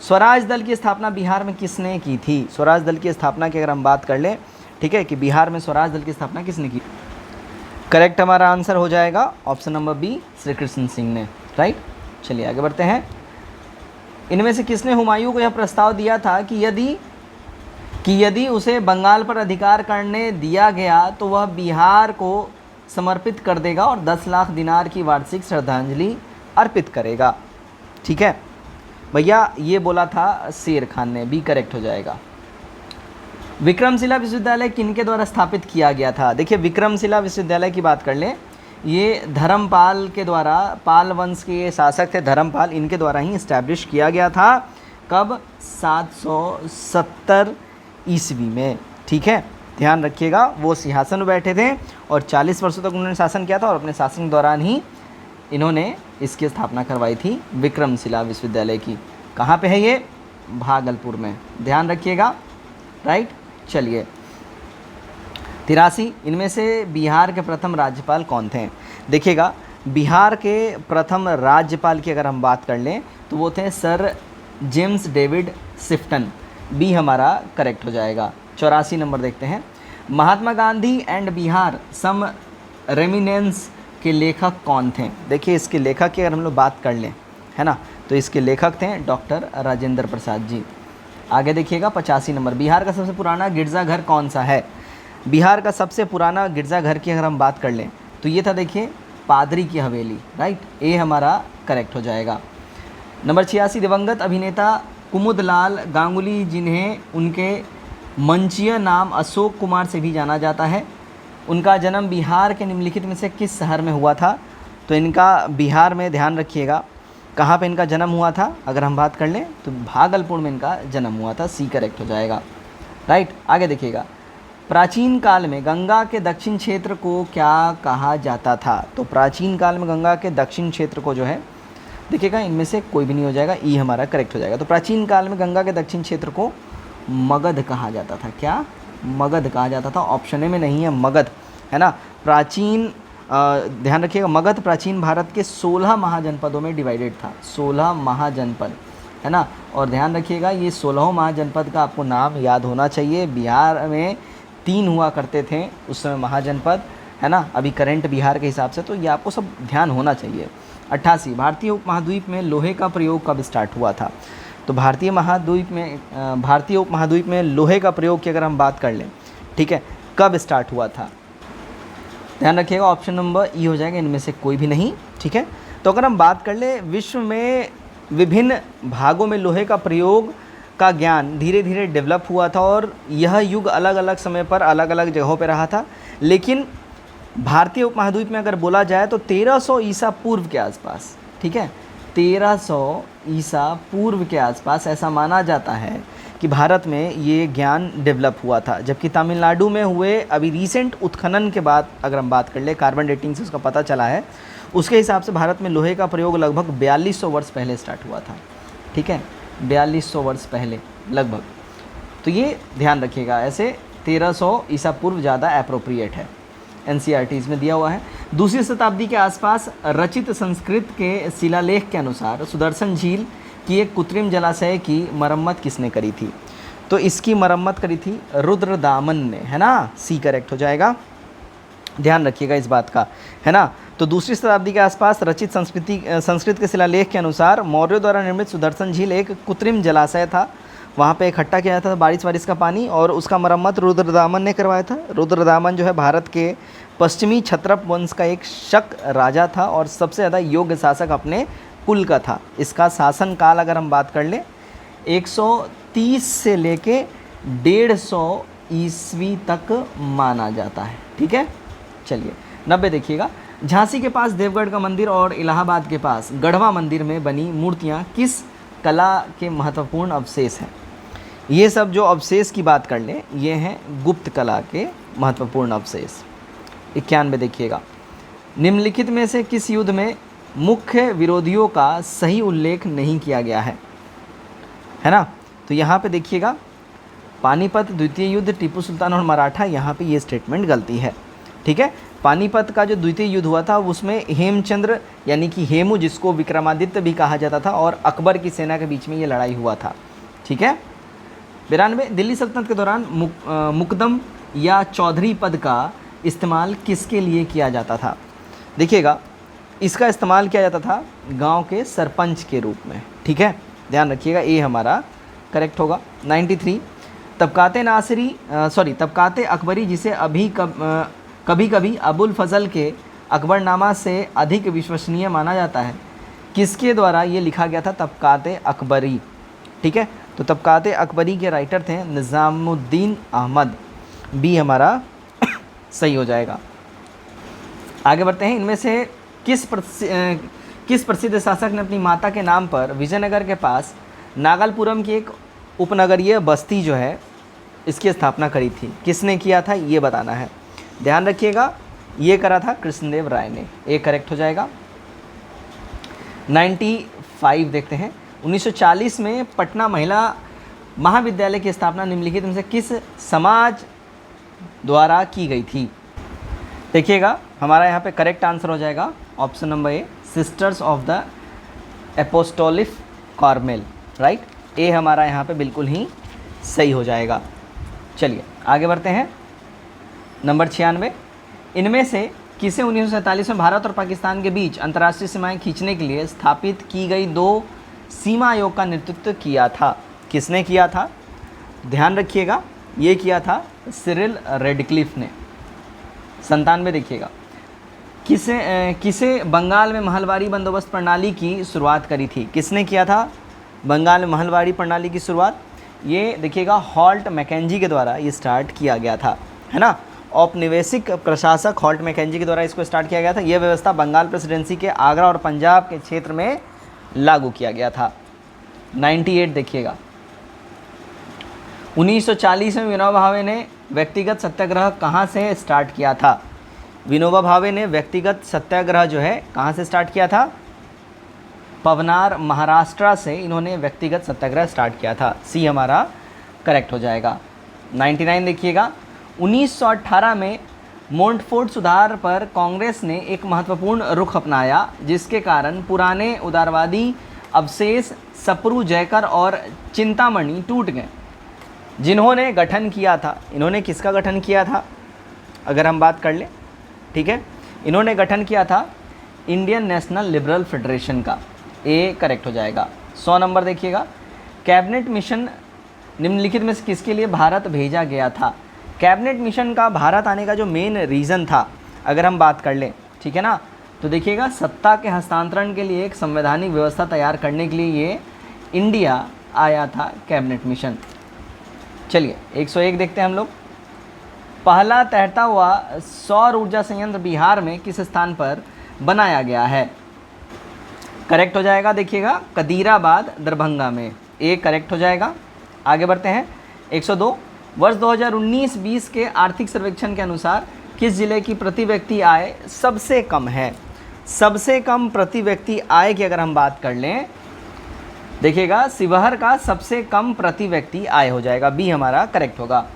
स्वराज दल की स्थापना बिहार में किसने की थी? स्वराज दल की स्थापना की अगर हम बात कर लें, ठीक है, कि बिहार में स्वराज दल की स्थापना किसने की? करेक्ट हमारा आंसर हो जाएगा option number B, Shri Krishna Singh ने, राइट। चलिए आगे बढ़ते हैं। इनमें से किसने हुमायूं को यह प्रस्ताव दिया था कि यदि उसे बंगाल पर अधिकार करने दिया गया तो वह बिहार को समर्पित कर देगा और 10 लाख दिनार की वार्षिक श्रद्धांजलि अर्पित करेगा, ठीक है भैया, ये बोला था शेर खान ने, भी करेक्ट हो जाएगा। विक्रमशिला विश्वविद्यालय किनके द्वारा स्थापित किया गया था? देखिए, विक्रमशिला विश्वविद्यालय की बात कर लें, ये धर्मपाल के द्वारा, पाल वंश के ये शासक थे धर्मपाल, इनके द्वारा ही इस्टेब्लिश किया गया था। कब? 770 ईस्वी में, ठीक है, ध्यान रखिएगा। वो सिंहासन में बैठे थे और 40 वर्षों तक उन्होंने शासन किया था, और अपने शासन के दौरान ही इन्होंने इसकी स्थापना करवाई थी, विक्रमशिला विश्वविद्यालय की। कहाँ पे है ये? भागलपुर में, ध्यान रखिएगा, राइट। चलिए 83, इनमें से बिहार के प्रथम राज्यपाल कौन थे? देखिएगा, बिहार के प्रथम राज्यपाल की अगर हम बात कर लें तो वो थे sir James David Sifton, B हमारा करेक्ट हो जाएगा। 84 नंबर देखते हैं, Mahatma Gandhi and Bihar some reminiscence के लेखक कौन थे? देखिए, इसके लेखक की अगर हम लोग बात कर लें, है ना, तो इसके लेखक थे डॉक्टर राजेंद्र प्रसाद जी। आगे देखिएगा 85 नंबर, बिहार का सबसे पुराना गिरजाघर कौन सा है? बिहार का सबसे पुराना गिरजाघर की अगर हम बात कर लें तो ये था, देखिए, पादरी की हवेली, राइट, ए हमारा करेक्ट हो जाएगा। नंबर 86, दिवंगत अभिनेता कुमुदलाल गांगुली, जिन्हें उनके मंचीय नाम अशोक कुमार से भी जाना जाता है, उनका जन्म बिहार के निम्नलिखित में से किस शहर में हुआ था? तो इनका बिहार में, ध्यान रखिएगा, कहाँ पे इनका जन्म हुआ था? अगर हम बात कर लें तो भागलपुर में इनका जन्म हुआ था, सी करेक्ट हो जाएगा, राइट। आगे देखिएगा, प्राचीन काल में गंगा के दक्षिण क्षेत्र को क्या कहा जाता था? तो प्राचीन काल में गंगा के दक्षिण क्षेत्र को जो है, देखिएगा, इनमें से कोई भी नहीं हो जाएगा, ई हमारा करेक्ट हो जाएगा। तो प्राचीन काल में गंगा के दक्षिण क्षेत्र को मगध कहा जाता था। क्या? मगध कहा जाता था। ऑप्शन ए में नहीं है मगध, है ना। प्राचीन, ध्यान रखिएगा, मगध प्राचीन भारत के 16 महाजनपदों में डिवाइडेड था, 16 महाजनपद, है ना। और ध्यान रखिएगा, ये 16 महाजनपद का आपको नाम याद होना चाहिए। बिहार में 3 हुआ करते थे उस समय महाजनपद, है ना, अभी करंट बिहार के हिसाब से, तो ये आपको सब ध्यान होना चाहिए। 88 भारतीय उपमहाद्वीप में लोहे का प्रयोग कब स्टार्ट हुआ था? तो भारतीय उपमहाद्वीप में लोहे का प्रयोग की अगर हम बात कर लें, ठीक है, कब स्टार्ट हुआ था? ध्यान रखिएगा, ऑप्शन नंबर ई हो जाएगा, इनमें से कोई भी नहीं, ठीक है। तो अगर हम बात कर ले, विश्व में विभिन्न भागों में लोहे का प्रयोग का ज्ञान धीरे धीरे डेवलप हुआ था और यह युग अलग अलग समय पर अलग अलग जगहों पर रहा था, लेकिन भारतीय उपमहाद्वीप में अगर बोला जाए तो 1300 ईसा पूर्व के आसपास, ठीक है, 1300 ईसा पूर्व के आसपास ऐसा माना जाता है कि भारत में ये ज्ञान डेवलप हुआ था। जबकि तमिलनाडु में हुए अभी रीसेंट उत्खनन के बाद अगर हम बात कर ले, कार्बन डेटिंग से उसका पता चला है, उसके हिसाब से भारत में लोहे का प्रयोग लगभग 4200 वर्ष पहले स्टार्ट हुआ था, ठीक है, 4200 वर्ष पहले लगभग। तो ये ध्यान रखिएगा, ऐसे 1300 ईसा पूर्व ज़्यादा एप्रोप्रिएट है, एनसीईआरटी में दिया हुआ है। दूसरी शताब्दी के आसपास रचित संस्कृत के शिलालेख के अनुसार सुदर्शन झील की एक कृत्रिम जलाशय की मरम्मत किसने करी थी? तो इसकी मरम्मत करी थी रुद्रदामन ने, है ना, सी करेक्ट हो जाएगा, ध्यान रखिएगा इस बात का, है ना। तो दूसरी शताब्दी के आसपास रचित संस्कृत के शिलालेख के अनुसार मौर्यों द्वारा निर्मित सुदर्शन झील एक कृत्रिम जलाशय था, वहाँ पे इकट्ठा किया था बारिश का पानी, और उसका मरम्मत रुद्रदामन ने करवाया था। रुद्रदामन जो है भारत के पश्चिमी क्षत्रप वंश का एक शक राजा था और सबसे ज़्यादा योग्य शासक अपने कुल का था। इसका शासन काल अगर हम बात कर लें 130 से लेके 150 ईस्वी तक माना जाता है, ठीक है। चलिए 90 देखिएगा, झांसी के पास देवगढ़ का मंदिर और इलाहाबाद के पास गढ़वा मंदिर में बनी मूर्तियाँ किस कला के महत्वपूर्ण अवशेष हैं? ये सब जो अवशेष की बात कर लें, ये हैं गुप्त कला के महत्वपूर्ण अवशेष। 91 देखिएगा, निम्नलिखित में से किस युद्ध में मुख्य विरोधियों का सही उल्लेख नहीं किया गया है ना। तो यहाँ पे देखिएगा, पानीपत द्वितीय युद्ध, टीपू सुल्तान और मराठा, यहाँ पे ये स्टेटमेंट गलती है, ठीक है। पानीपत का जो द्वितीय युद्ध हुआ था उसमें हेमचंद्र यानी कि हेमू, जिसको विक्रमादित्य भी कहा जाता था, और अकबर की सेना के बीच में ये लड़ाई हुआ था, ठीक है। 92 दिल्ली सल्तनत के दौरान मुकदम या चौधरी पद का इस्तेमाल किसके लिए किया जाता था? देखिएगा, इसका इस्तेमाल किया जाता था गांव के सरपंच के रूप में, ठीक है, ध्यान रखिएगा, ये हमारा करेक्ट होगा। 93 तबकाते अकबरी, जिसे अभी कभी कभी अबुल फजल के अकबरनामा से अधिक विश्वसनीय माना जाता है, किसके द्वारा ये लिखा गया था? तबकाते अकबरी, ठीक है। तो तबकाते अकबरी के राइटर थे निज़ामुद्दीन अहमद, बी हमारा सही हो जाएगा। आगे बढ़ते हैं, इनमें से किस प्रसिद्ध शासक ने अपनी माता के नाम पर विजयनगर के पास नागलपुरम की एक उपनगरीय बस्ती जो है इसकी स्थापना करी थी? किसने किया था ये बताना है, ध्यान रखिएगा, ये करा था कृष्णदेव राय ने, एक करेक्ट हो जाएगा। 95 देखते हैं, 1940 में पटना महिला महाविद्यालय की स्थापना निम्नलिखित में से किस समाज द्वारा की गई थी? देखिएगा, हमारा यहाँ पे करेक्ट आंसर हो जाएगा option number A, Sisters of the Apostolic Carmel, right, A हमारा यहाँ पे बिल्कुल ही सही हो जाएगा। चलिए आगे बढ़ते हैं, नंबर 96, इनमें से किसे 1947 में भारत और पाकिस्तान के बीच अंतर्राष्ट्रीय सीमाएं खींचने के लिए स्थापित की गई 2 सीमा आयोग का नेतृत्व किया था? किसने किया था? ध्यान रखिएगा, ये किया था सिरिल रेडक्लिफ ने। 97 देखिएगा, किसे बंगाल में महलवारी बंदोबस्त प्रणाली की शुरुआत करी थी? किसने किया था बंगाल में महलवारी प्रणाली की शुरुआत? ये देखिएगा, हॉल्ट मैकेंजी के द्वारा ये स्टार्ट किया गया था, है ना। औपनिवेशिक प्रशासक हॉल्ट मैकेंजी के द्वारा इसको स्टार्ट किया गया था। यह व्यवस्था बंगाल प्रेसिडेंसी के आगरा और पंजाब के क्षेत्र में लागू किया गया था। 98 देखिएगा, 1940 में विनोबा भावे ने व्यक्तिगत सत्याग्रह कहाँ से स्टार्ट किया था? विनोबा भावे ने व्यक्तिगत सत्याग्रह जो है कहाँ से स्टार्ट किया था? पवनार, महाराष्ट्र से इन्होंने व्यक्तिगत सत्याग्रह स्टार्ट किया था, सी हमारा करेक्ट हो जाएगा। 99 देखिएगा, 1918 में मोंटफोर्ट सुधार पर कांग्रेस ने एक महत्वपूर्ण रुख अपनाया, जिसके कारण पुराने उदारवादी अवशेष सप्रू, जयकर और चिंतामणि टूट गए। जिन्होंने गठन किया था, इन्होंने किसका गठन किया था अगर हम बात कर लें? ठीक है। इन्होंने गठन किया था इंडियन नेशनल लिबरल फेडरेशन का, ए करेक्ट हो जाएगा। 100 नंबर देखिएगा, कैबिनेट मिशन निम्नलिखित में से किसके लिए भारत भेजा गया था। कैबिनेट मिशन का भारत आने का जो मेन रीज़न था अगर हम बात कर लें, ठीक है ना, तो देखिएगा सत्ता के हस्तांतरण के लिए एक संवैधानिक व्यवस्था तैयार करने के लिए ये इंडिया आया था कैबिनेट मिशन। चलिए 101 देखते हैं हम लोग। पहला तैरता हुआ सौर ऊर्जा संयंत्र बिहार में किस स्थान पर बनाया गया है। करेक्ट हो जाएगा, देखिएगा कदीराबाद दरभंगा में, ए करेक्ट हो जाएगा। आगे बढ़ते हैं 102, वर्ष 2019-20 के आर्थिक सर्वेक्षण के अनुसार किस जिले की प्रति व्यक्ति आय सबसे कम है। सबसे कम प्रति व्यक्ति आय की अगर हम बात कर लें, देखिएगा शिवहर का सबसे कम प्रति व्यक्ति आय हो जाएगा, बी हमारा करेक्ट होगा।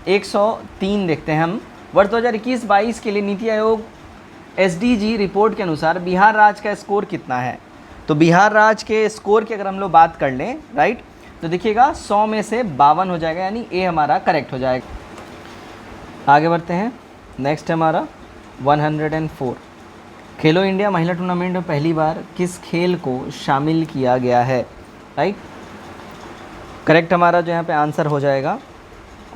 103 देखते हैं हम, वर्ष 2021-22 के लिए नीति आयोग SDG रिपोर्ट के अनुसार बिहार राज्य का स्कोर कितना है। तो बिहार राज्य के स्कोर की अगर हम लोग बात कर लें, राइट, तो देखिएगा 100 में से 52 हो जाएगा, यानी ए हमारा करेक्ट हो जाएगा। आगे बढ़ते हैं, नेक्स्ट है हमारा 104, खेलो इंडिया महिला टूर्नामेंट में पहली बार किस खेल को शामिल किया गया है, राइट। करेक्ट हमारा जो यहाँ पे आंसर हो जाएगा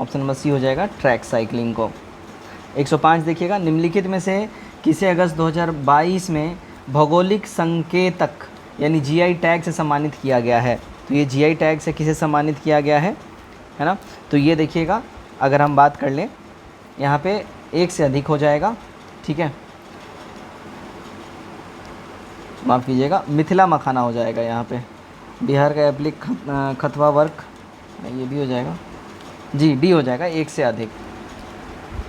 ऑप्शन नंबर सी हो जाएगा, ट्रैक साइकिलिंग को। 105 देखिएगा, निम्नलिखित में से किसे अगस्त 2022 में भौगोलिक संकेतक यानी GI टैग से सम्मानित किया गया है। तो ये GI टैग से किसे सम्मानित किया गया है ना, तो ये देखिएगा अगर हम बात कर लें यहाँ पे एक से अधिक हो जाएगा, ठीक है, माफ़ कीजिएगा, मिथिला मखाना हो जाएगा यहाँ पे, बिहार का एप्लिक खतवा वर्क, ये भी हो जाएगा जी, डी हो जाएगा, एक से अधिक।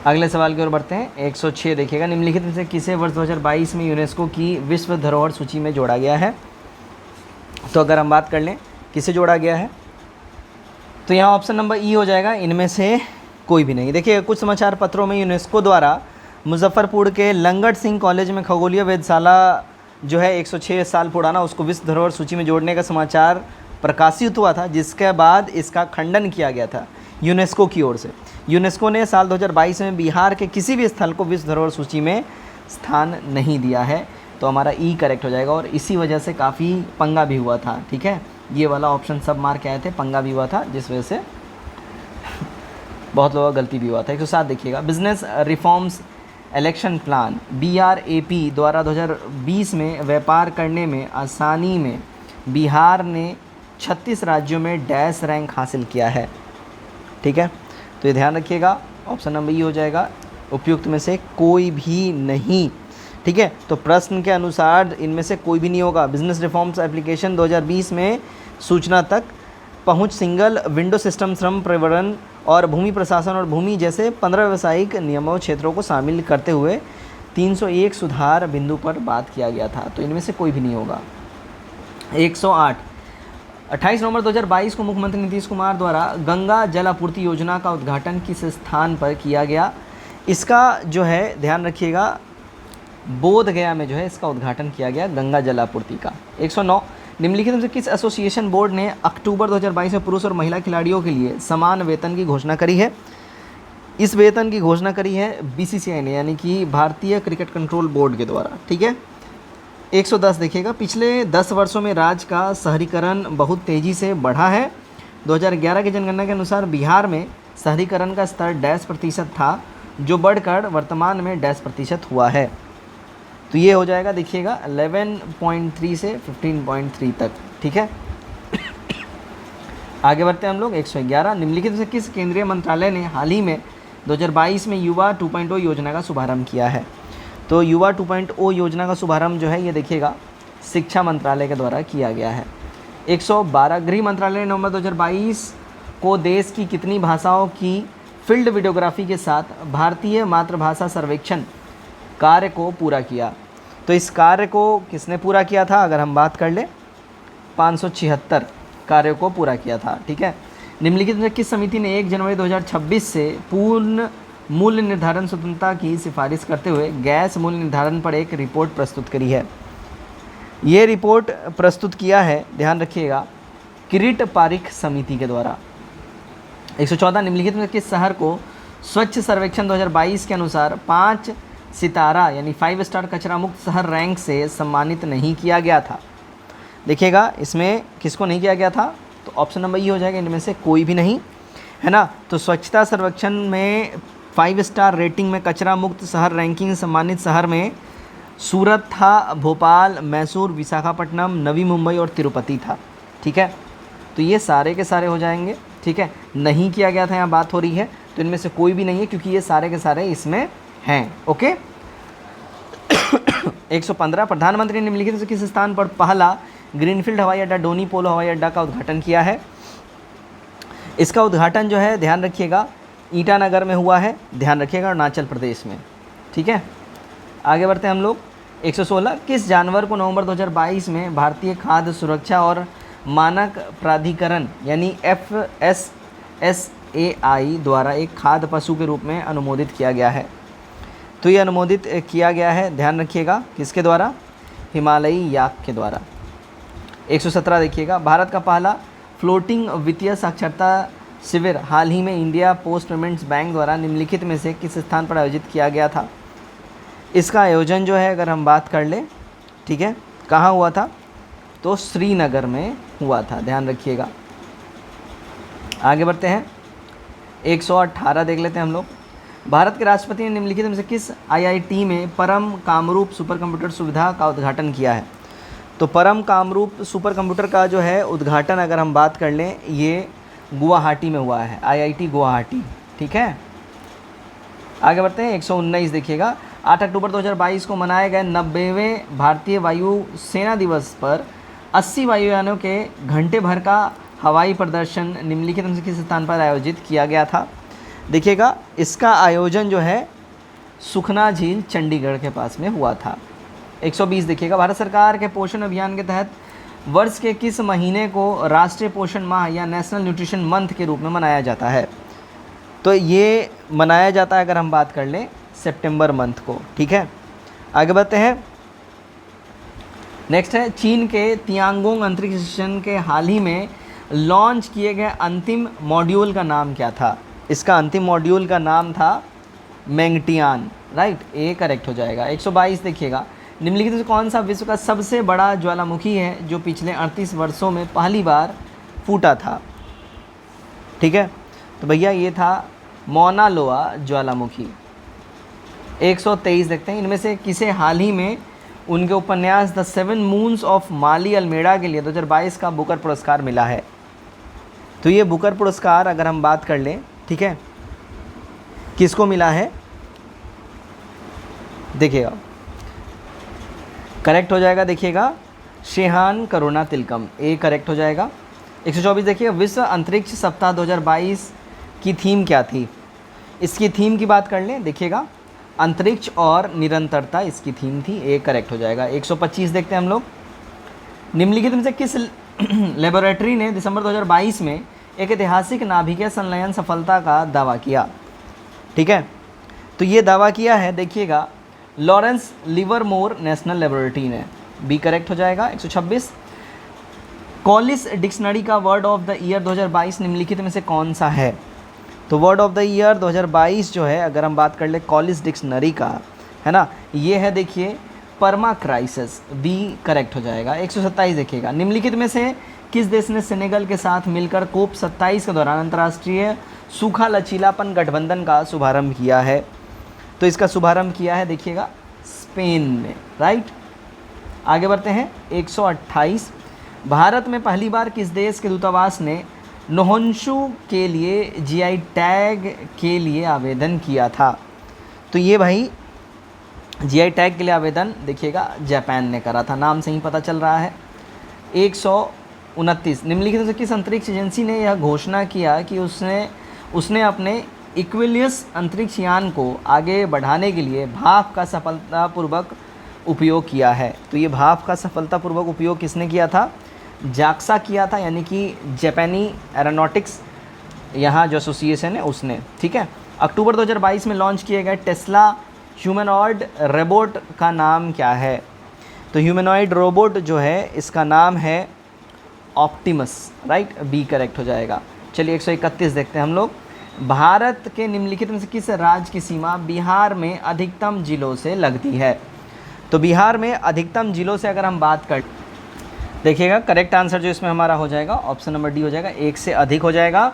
अगले सवाल की ओर बढ़ते हैं, 106 देखिएगा, निम्नलिखित में से किसे वर्ष 2022 में यूनेस्को की विश्व धरोहर सूची में जोड़ा गया है। तो अगर हम बात कर लें किसे जोड़ा गया है, तो यहाँ ऑप्शन नंबर ई हो जाएगा, इनमें से कोई भी नहीं। देखिए कुछ समाचार पत्रों में यूनेस्को द्वारा मुजफ्फरपुर के लंगट सिंह कॉलेज में खगोलीय वेधशाला जो है 106 साल पुराना, उसको विश्व धरोहर सूची में जोड़ने का समाचार प्रकाशित हुआ था, जिसके बाद इसका खंडन किया गया था यूनेस्को की ओर से। यूनेस्को ने साल 2022 में बिहार के किसी भी स्थल को विश्व धरोहर सूची में स्थान नहीं दिया है। तो हमारा ई करेक्ट हो जाएगा, और इसी वजह से काफ़ी पंगा भी हुआ था, ठीक है, ये वाला ऑप्शन सब मार के आए थे, पंगा भी हुआ था, जिस वजह से बहुत लोगों का गलती भी हुआ था। 107 देखिएगा, business reforms election plan BRAP द्वारा 2020 में व्यापार करने में आसानी में बिहार ने 36 राज्यों में डैश रैंक हासिल किया है, ठीक है। तो ये ध्यान रखिएगा, ऑप्शन नंबर ई हो जाएगा, उपयुक्त में से कोई भी नहीं, ठीक है। तो प्रश्न के अनुसार इनमें से कोई भी नहीं होगा। बिजनेस रिफॉर्म्स एप्लीकेशन 2020 में सूचना तक पहुंच, सिंगल विंडो सिस्टम, श्रम प्रवरण और भूमि प्रशासन और भूमि जैसे 15 व्यावसायिक नियमों क्षेत्रों को शामिल करते हुए 301 सुधार बिंदु पर बात किया गया था। तो इनमें से कोई भी नहीं होगा। 108, 28 नवंबर 2022 को मुख्यमंत्री नीतीश कुमार द्वारा गंगा जल आपूर्ति योजना का उद्घाटन किस स्थान पर किया गया। इसका जो है ध्यान रखिएगा, बोध गया में जो है इसका उद्घाटन किया गया गंगा जल आपूर्ति का। 109, निम्नलिखित में से किस एसोसिएशन बोर्ड ने अक्टूबर 2022 में पुरुष और महिला खिलाड़ियों के लिए समान वेतन की घोषणा करी है। इस वेतन की घोषणा करी है BCCI ने, यानी कि भारतीय क्रिकेट कंट्रोल बोर्ड के द्वारा, ठीक है। 110 देखिएगा, पिछले 10 वर्षों में राज्य का शहरीकरण बहुत तेज़ी से बढ़ा है। 2011 की जनगणना के अनुसार बिहार में शहरीकरण का स्तर %% था, जो बढ़कर वर्तमान में %% हुआ है। तो ये हो जाएगा, देखिएगा 11.3 से 15.3 तक, ठीक है। आगे बढ़ते हैं हम लोग। 111, निम्नलिखित में से किस केंद्रीय मंत्रालय ने हाल ही में 2022 में युवा 2.0 योजना का शुभारंभ किया है। तो युवा 2.0 योजना का शुभारंभ जो है ये देखिएगा शिक्षा मंत्रालय के द्वारा किया गया है। 112, गृह मंत्रालय ने नवंबर 2022 को देश की कितनी भाषाओं की फील्ड वीडियोग्राफी के साथ भारतीय मातृभाषा सर्वेक्षण कार्य को पूरा किया। तो इस कार्य को किसने पूरा किया था, अगर हम बात कर ले 576 कार्यों को पूरा किया था, ठीक है। निम्नलिखित में किस समिति ने 1 जनवरी 2026 से पूर्ण मूल्य निर्धारण स्वतंत्रता की सिफारिश करते हुए गैस मूल्य निर्धारण पर एक रिपोर्ट प्रस्तुत करी है। ये रिपोर्ट प्रस्तुत किया है, ध्यान रखिएगा, किरीट पारिख समिति के द्वारा। 114, निम्नलिखित में किस शहर को स्वच्छ सर्वेक्षण 2022 के अनुसार 5 सितारा यानी 5 स्टार कचरा मुक्त शहर रैंक से सम्मानित नहीं किया गया था। देखिएगा इसमें किसको नहीं किया गया था, तो ऑप्शन नंबर ये हो जाएगा, इनमें से कोई भी नहीं, है ना। तो स्वच्छता सर्वेक्षण में 5 स्टार रेटिंग में कचरा मुक्त शहर रैंकिंग सम्मानित शहर में सूरत था, भोपाल, मैसूर, विशाखापट्टनम, नवी मुंबई और तिरुपति था। ठीक है, तो ये सारे के सारे हो जाएंगे। ठीक है, नहीं किया गया था यहाँ बात हो रही है, तो इनमें से कोई भी नहीं है क्योंकि ये सारे के सारे इसमें हैं। ओके 115 प्रधानमंत्री ने निम्नलिखित से किस स्थान पर पहला ग्रीनफील्ड हवाई अड्डा डोनी पोलो हवाई अड्डा का उद्घाटन किया है। इसका उद्घाटन जो है ध्यान रखिएगा ईटानगर में हुआ है, ध्यान रखिएगा, अरुणाचल प्रदेश में। ठीक है, आगे बढ़ते हैं हम लोग। 116 किस जानवर को नवंबर 2022 में भारतीय खाद्य सुरक्षा और मानक प्राधिकरण यानी FSSAI द्वारा एक खाद्य पशु के रूप में अनुमोदित किया गया है। तो ये अनुमोदित किया गया है, ध्यान रखिएगा, किसके द्वारा, हिमालयी याक के द्वारा। 117 देखिएगा भारत का पहला फ्लोटिंग वित्तीय साक्षरता शिविर हाल ही में इंडिया पोस्ट पेमेंट्स बैंक द्वारा निम्नलिखित में से किस स्थान पर आयोजित किया गया था। इसका आयोजन जो है अगर हम बात कर ले, ठीक है, कहाँ हुआ था, तो श्रीनगर में हुआ था, ध्यान रखिएगा। आगे बढ़ते हैं 118 देख लेते हैं हम लोग। भारत के राष्ट्रपति ने निम्नलिखित में से किस IIT में परम कामरूप सुपर कंप्यूटर सुविधा का उद्घाटन किया है। तो परम कामरूप सुपर कंप्यूटर का जो है उद्घाटन अगर हम बात कर लें, ये गुवाहाटी में हुआ है, IIT गुवाहाटी। ठीक है, आगे बढ़ते हैं 119 देखिएगा 8 अक्टूबर 2022 को मनाए गए 90वें भारतीय वायु सेना दिवस पर 80 वायुयानों के घंटे भर का हवाई प्रदर्शन निम्नलिखित में से किस स्थान पर आयोजित किया गया था। देखिएगा इसका आयोजन जो है सुखना झील चंडीगढ़ के पास में हुआ था। 120 देखिएगा भारत सरकार के पोषण अभियान के तहत वर्ष के किस महीने को राष्ट्रीय पोषण माह या नेशनल न्यूट्रिशन मंथ के रूप में मनाया जाता है। तो ये मनाया जाता है अगर हम बात कर लें सितंबर मंथ को। ठीक है, आगे बढ़ते हैं। नेक्स्ट है चीन के तियांगोंग अंतरिक्ष स्टेशन के हाल ही में लॉन्च किए गए अंतिम मॉड्यूल का नाम क्या था। इसका अंतिम मॉड्यूल का नाम था मैंगटियान, राइट, ए करेक्ट हो जाएगा। 122 देखिएगा निम्नलिखित में से कौन सा विश्व का सबसे बड़ा ज्वालामुखी है जो पिछले 38 वर्षों में पहली बार फूटा था। ठीक है, तो भैया ये था मौना लोआ ज्वालामुखी। 123 देखते हैं इनमें से किसे हाल ही में उनके उपन्यास the 7 moons of Maali Almeida के लिए 2022 का बुकर पुरस्कार मिला है। तो ये बुकर पुरस्कार अगर हम बात कर लें, ठीक है, किसको मिला है, देखिएगा करेक्ट हो जाएगा, देखिएगा शेहान करुणा तिलकम, ए करेक्ट हो जाएगा। 124 देखिए विश्व अंतरिक्ष सप्ताह 2022 की थीम क्या थी। इसकी थीम की बात कर लें, देखिएगा अंतरिक्ष और निरंतरता इसकी थीम थी, ए करेक्ट हो जाएगा। 125 देखते हैं हम लोग निम्नलिखित में से किस लेबोरेटरी ने दिसंबर 2022 में एक ऐतिहासिक नाभिकीय संलयन सफलता का दावा किया। ठीक है, तो ये दावा किया है, देखिएगा लॉरेंस लिवरमोर नेशनल लेबोरेटरी ने, बी करेक्ट हो जाएगा। 126 कॉलिस डिक्शनरी का वर्ड ऑफ द ईयर 2022 निम्नलिखित में से कौन सा है। तो वर्ड ऑफ द ईयर 2022 जो है अगर हम बात कर ले कॉलिस डिक्शनरी का, है ना, ये है देखिए परमा क्राइसिस, बी करेक्ट हो जाएगा। 127 देखिएगा निम्नलिखित में से किस देश ने सेनेगल के साथ मिलकर कोप 27 के दौरान अंतर्राष्ट्रीय सूखा लचीलापन गठबंधन का शुभारंभ किया है। तो इसका शुभारंभ किया है देखिएगा स्पेन में, राइट। आगे बढ़ते हैं 128 भारत में पहली बार किस देश के दूतावास ने नोहोन्शु के लिए जीआई टैग के लिए आवेदन किया था। तो ये भाई जीआई टैग के लिए आवेदन देखिएगा जापान ने करा था, नाम से ही पता चल रहा है। 129 निम्नलिखित में से किस अंतरिक्ष एजेंसी ने यह घोषणा किया कि उसने अपने इक्विलियस अंतरिक्ष यान को आगे बढ़ाने के लिए भाप का सफलतापूर्वक उपयोग किया है। तो ये भाप का सफलतापूर्वक उपयोग किसने किया था, जाक्सा किया था, यानी कि जापानी एरोनॉटिक्स यहाँ जो एसोसिएशन है उसने। ठीक है, अक्टूबर 2022 में लॉन्च किए गए टेस्ला ह्यूमनॉइड रोबोट का नाम क्या है। तो ह्यूमनॉइड रोबोट जो है इसका नाम है ऑप्टिमस, राइट, बी करेक्ट हो जाएगा। चलिए 131 देखते हैं हम लोग भारत के निम्नलिखित में से किस राज्य की सीमा बिहार में अधिकतम जिलों से लगती है? तो बिहार में अधिकतम जिलों से अगर हम बात कर, देखिएगा करेक्ट आंसर जो इसमें हमारा हो जाएगा ऑप्शन नंबर डी हो जाएगा, एक से अधिक हो जाएगा।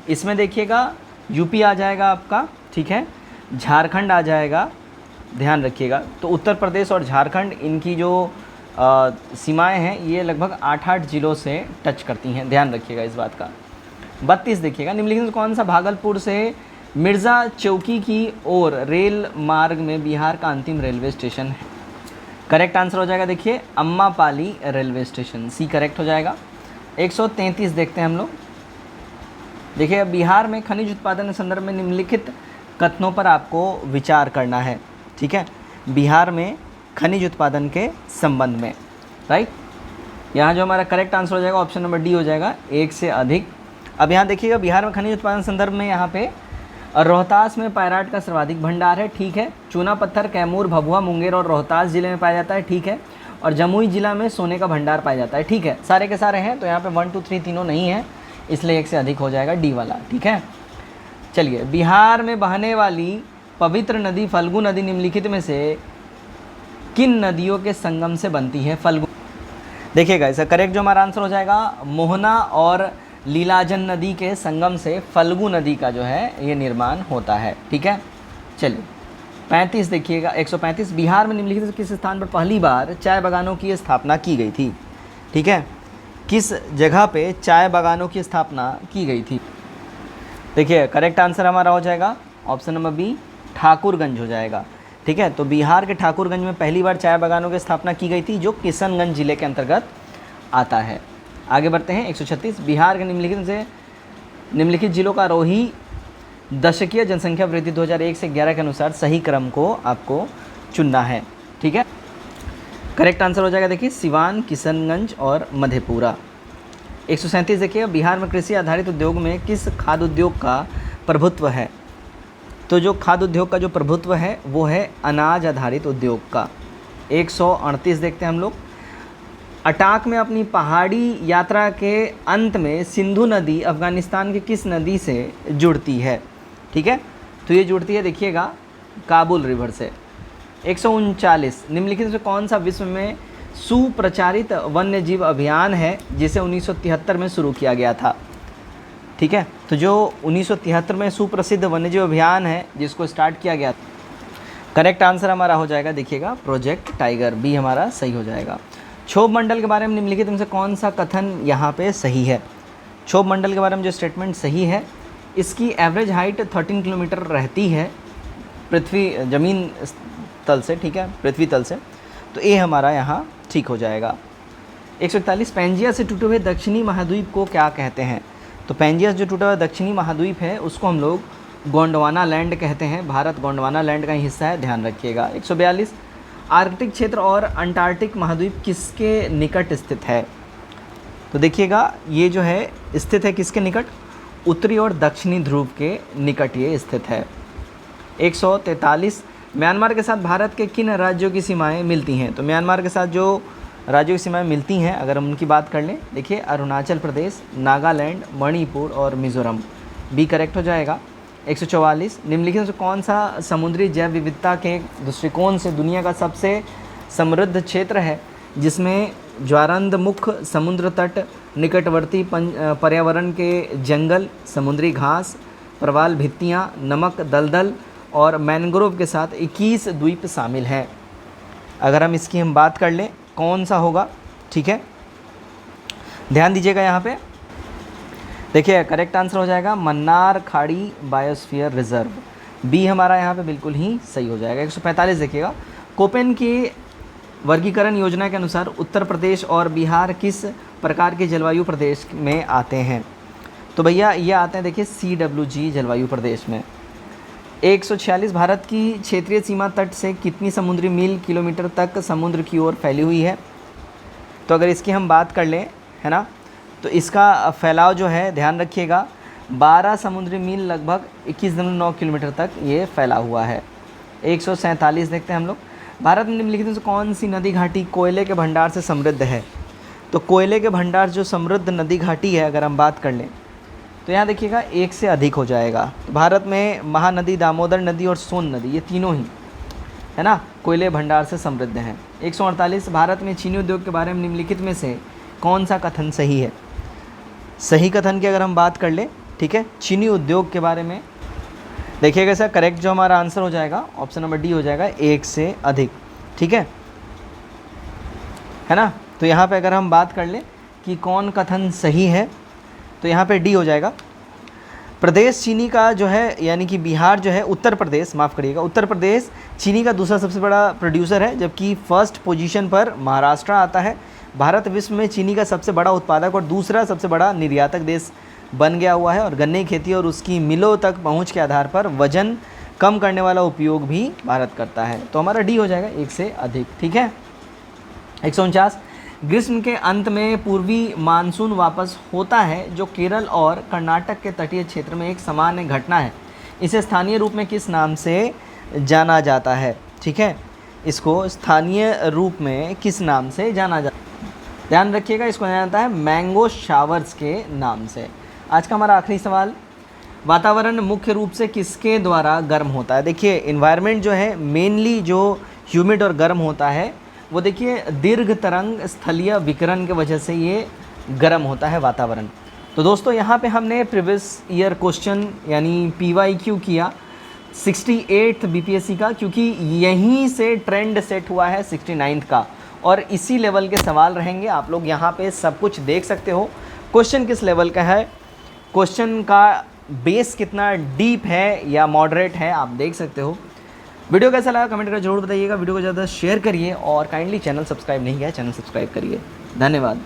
इसमें देखिएगा यूपी आ जाएगा आपका, ठीक है, झारखंड आ जाएगा, ध्यान रखिएगा। तो उत्तर प्रदेश और झारखंड इनकी जो सीमाएं हैं ये लगभग 8-8 जिलों से टच करती हैं, ध्यान रखिएगा इस बात का। 32 देखिएगा, निम्नलिखित में कौन सा भागलपुर से मिर्ज़ा चौकी की ओर रेल मार्ग में बिहार का अंतिम रेलवे स्टेशन है? करेक्ट आंसर हो जाएगा देखिए अम्मापाली रेलवे स्टेशन, सी करेक्ट हो जाएगा। 133 देखते हैं हम लोग। देखिए बिहार में खनिज उत्पादन के संदर्भ में निम्नलिखित कथनों पर आपको विचार करना है, ठीक है, बिहार में खनिज उत्पादन के संबंध में, राइट। यहाँ जो हमारा करेक्ट आंसर हो जाएगा ऑप्शन नंबर डी हो जाएगा, एक से अधिक। अब यहाँ देखिएगा बिहार में खनिज उत्पादन संदर्भ में यहाँ पे रोहतास में पायराट का सर्वाधिक भंडार है, ठीक है, चूना पत्थर कैमूर भभुआ मुंगेर और रोहतास जिले में पाया जाता है, ठीक है, और जमुई जिला में सोने का भंडार पाया जाता है, ठीक है, सारे के सारे हैं। तो यहाँ पे 1 2 3 तीनों नहीं है, इसलिए एक से अधिक हो जाएगा डी वाला, ठीक है। चलिए, बिहार में बहने वाली पवित्र नदी फल्गु नदी निम्नलिखित में से किन नदियों के संगम से बनती है? फल्गु, देखिएगा इसका करेक्ट जो हमारा आंसर हो जाएगा मोहना और लीलाजन नदी के संगम से फल्गु नदी का जो है ये निर्माण होता है, ठीक है। चलिए 35 देखिएगा, 135, बिहार में निम्नलिखित किस स्थान पर पहली बार चाय बागानों की स्थापना की गई थी? ठीक है, किस जगह पे चाय बागानों की स्थापना की गई थी? देखिए करेक्ट आंसर हमारा हो जाएगा ऑप्शन नंबर बी, ठाकुरगंज हो जाएगा, ठीक है। तो बिहार के ठाकुरगंज में पहली बार चाय बागानों की स्थापना की गई थी, जो किशनगंज जिले के अंतर्गत आता है। आगे बढ़ते हैं 136, बिहार के निम्नलिखित जिलों का आरोही दशकीय जनसंख्या वृद्धि 2001 से 11 के अनुसार सही क्रम को आपको चुनना है, ठीक है। करेक्ट आंसर हो जाएगा देखिए सिवान, किशनगंज और मधेपुरा। 137 देखिए, बिहार में कृषि आधारित उद्योग में किस खाद्य उद्योग का प्रभुत्व है? तो जो खाद्य उद्योग का जो प्रभुत्व है वो है अनाज आधारित उद्योग का। 138 देखते हैं हम लोग, अटाक में अपनी पहाड़ी यात्रा के अंत में सिंधु नदी अफगानिस्तान की किस नदी से जुड़ती है? ठीक है, तो ये जुड़ती है देखिएगा काबुल रिवर से। 139, निम्नलिखित में कौन सा विश्व में सुप्रचारित वन्यजीव अभियान है जिसे 1973 में शुरू किया गया था? ठीक है, तो जो 1973 में सुप्रसिद्ध वन्यजीव अभियान है जिसको स्टार्ट किया गया, करेक्ट आंसर हमारा हो जाएगा देखिएगा प्रोजेक्ट टाइगर, बी हमारा सही हो जाएगा। क्षोभ मंडल के बारे में निम्नलिखित में से कौन सा कथन यहाँ पे सही है? क्षोभ मंडल के बारे में जो स्टेटमेंट सही है, इसकी एवरेज हाइट 13 किलोमीटर रहती है पृथ्वी जमीन तल से, ठीक है, पृथ्वी तल से, तो ये हमारा यहाँ ठीक हो जाएगा। 141, पेंजिया से टूटे हुए दक्षिणी महाद्वीप को क्या कहते हैं? तो पेंजिया जो टूटा हुआ दक्षिणी महाद्वीप है उसको हम लोग गोंडवाना लैंड कहते हैं, भारत गोंडवाना लैंड का ही हिस्सा है, ध्यान रखिएगा। 142, आर्कटिक क्षेत्र और अंटार्कटिक महाद्वीप किसके निकट स्थित है? तो देखिएगा ये जो है स्थित है किसके निकट? उत्तरी और दक्षिणी ध्रुव के निकट ये स्थित है। 143, म्यांमार के साथ भारत के किन राज्यों की सीमाएं मिलती हैं? तो म्यांमार के साथ जो राज्यों की सीमाएं मिलती हैं अगर हम उनकी बात कर लें, देखिए अरुणाचल प्रदेश, नागालैंड, मणिपुर और मिज़ोरम, बी करेक्ट हो जाएगा। 144, निम्नलिखित में कौन सा समुद्री जैव विविधता के दृष्टिकोण से दुनिया का सबसे समृद्ध क्षेत्र है, जिसमें ज्वारंधमुख समुद्र तट, निकटवर्ती पर्यावरण के जंगल, समुद्री घास, प्रवाल भित्तियाँ, नमक दलदल और मैंग्रोव के साथ 21 द्वीप शामिल हैं? अगर हम इसकी बात कर लें कौन सा होगा, ठीक है, ध्यान दीजिएगा यहाँ पे। देखिए करेक्ट आंसर हो जाएगा मन्नार खाड़ी बायोस्फीयर रिजर्व, बी हमारा यहाँ पे बिल्कुल ही सही हो जाएगा। 145 देखिएगा, कोपेन की वर्गीकरण योजना के अनुसार उत्तर प्रदेश और बिहार किस प्रकार के जलवायु प्रदेश में आते हैं? तो भैया ये आते हैं देखिए CWG जलवायु प्रदेश में। 146, भारत की क्षेत्रीय सीमा तट से कितनी समुद्री मील किलोमीटर तक समुद्र की ओर फैली हुई है? तो अगर इसकी हम बात कर लें, है ना, तो इसका फैलाव जो है ध्यान रखिएगा 12 समुद्री मील लगभग 21.9 किलोमीटर तक ये फैला हुआ है। 147 देखते हैं हम लोग, भारत में निम्नलिखित में से कौन सी नदी घाटी कोयले के भंडार से समृद्ध है? तो कोयले के भंडार जो समृद्ध नदी घाटी है अगर हम बात कर लें तो यहाँ देखिएगा 1 से अधिक हो जाएगा। तो भारत में महानदी, दामोदर नदी और सोन नदी, ये तीनों ही है ना कोयले भंडार से समृद्ध हैं। 148 भारत में चीनी उद्योग के बारे में निम्नलिखित में से कौन सा कथन सही है। सही कथन की अगर हम बात कर ले, ठीक है, चीनी उद्योग के बारे में देखिएगा सर, करेक्ट जो हमारा आंसर हो जाएगा ऑप्शन नंबर डी हो जाएगा 1 से अधिक, ठीक है ना। तो यहाँ पे अगर हम बात कर ले कि कौन कथन सही है, तो यहाँ पे डी हो जाएगा। प्रदेश चीनी का जो है यानी कि बिहार जो है, उत्तर प्रदेश माफ़ करिएगा, उत्तर प्रदेश चीनी का दूसरा सबसे बड़ा प्रोड्यूसर है, जबकि फर्स्ट पोजीशन पर महाराष्ट्र आता है। भारत विश्व में चीनी का सबसे बड़ा उत्पादक और दूसरा सबसे बड़ा निर्यातक देश बन गया हुआ है और गन्ने की खेती और उसकी मिलों तक पहुंच के आधार पर वजन कम करने वाला उपयोग भी भारत करता है। तो हमारा डी हो जाएगा 1 से अधिक, ठीक है। 149 ग्रीष्म के अंत में पूर्वी मानसून वापस होता है, जो केरल और कर्नाटक के तटीय क्षेत्र में एक सामान्य घटना है। इसे स्थानीय रूप में किस नाम से जाना जाता है, ठीक है, इसको स्थानीय रूप में किस नाम से जाना जाता है, ध्यान रखिएगा, इसको जाना जाता है मैंगो शावर्स के नाम से। आज का हमारा आखिरी सवाल, वातावरण मुख्य रूप से किसके द्वारा गर्म होता है। देखिए इन्वायरमेंट जो है मेनली जो ह्यूमिड और गर्म होता है, वो देखिए दीर्घ तरंग स्थलीय विकिरण की वजह से ये गर्म होता है वातावरण। तो दोस्तों यहाँ पे हमने प्रीवियस ईयर क्वेश्चन यानी PYQ किया 68th BPSC का, क्योंकि यहीं से ट्रेंड सेट हुआ है 69th का, और इसी लेवल के सवाल रहेंगे। आप लोग यहाँ पे सब कुछ देख सकते हो, क्वेश्चन किस लेवल का है, क्वेश्चन का बेस कितना डीप है या मॉडरेट है, आप देख सकते हो। वीडियो कैसा लगा कमेंट कर जरूर बताइएगा, वीडियो को ज़्यादा शेयर करिए और काइंडली चैनल सब्सक्राइब नहीं किया है चैनल सब्सक्राइब करिए। धन्यवाद।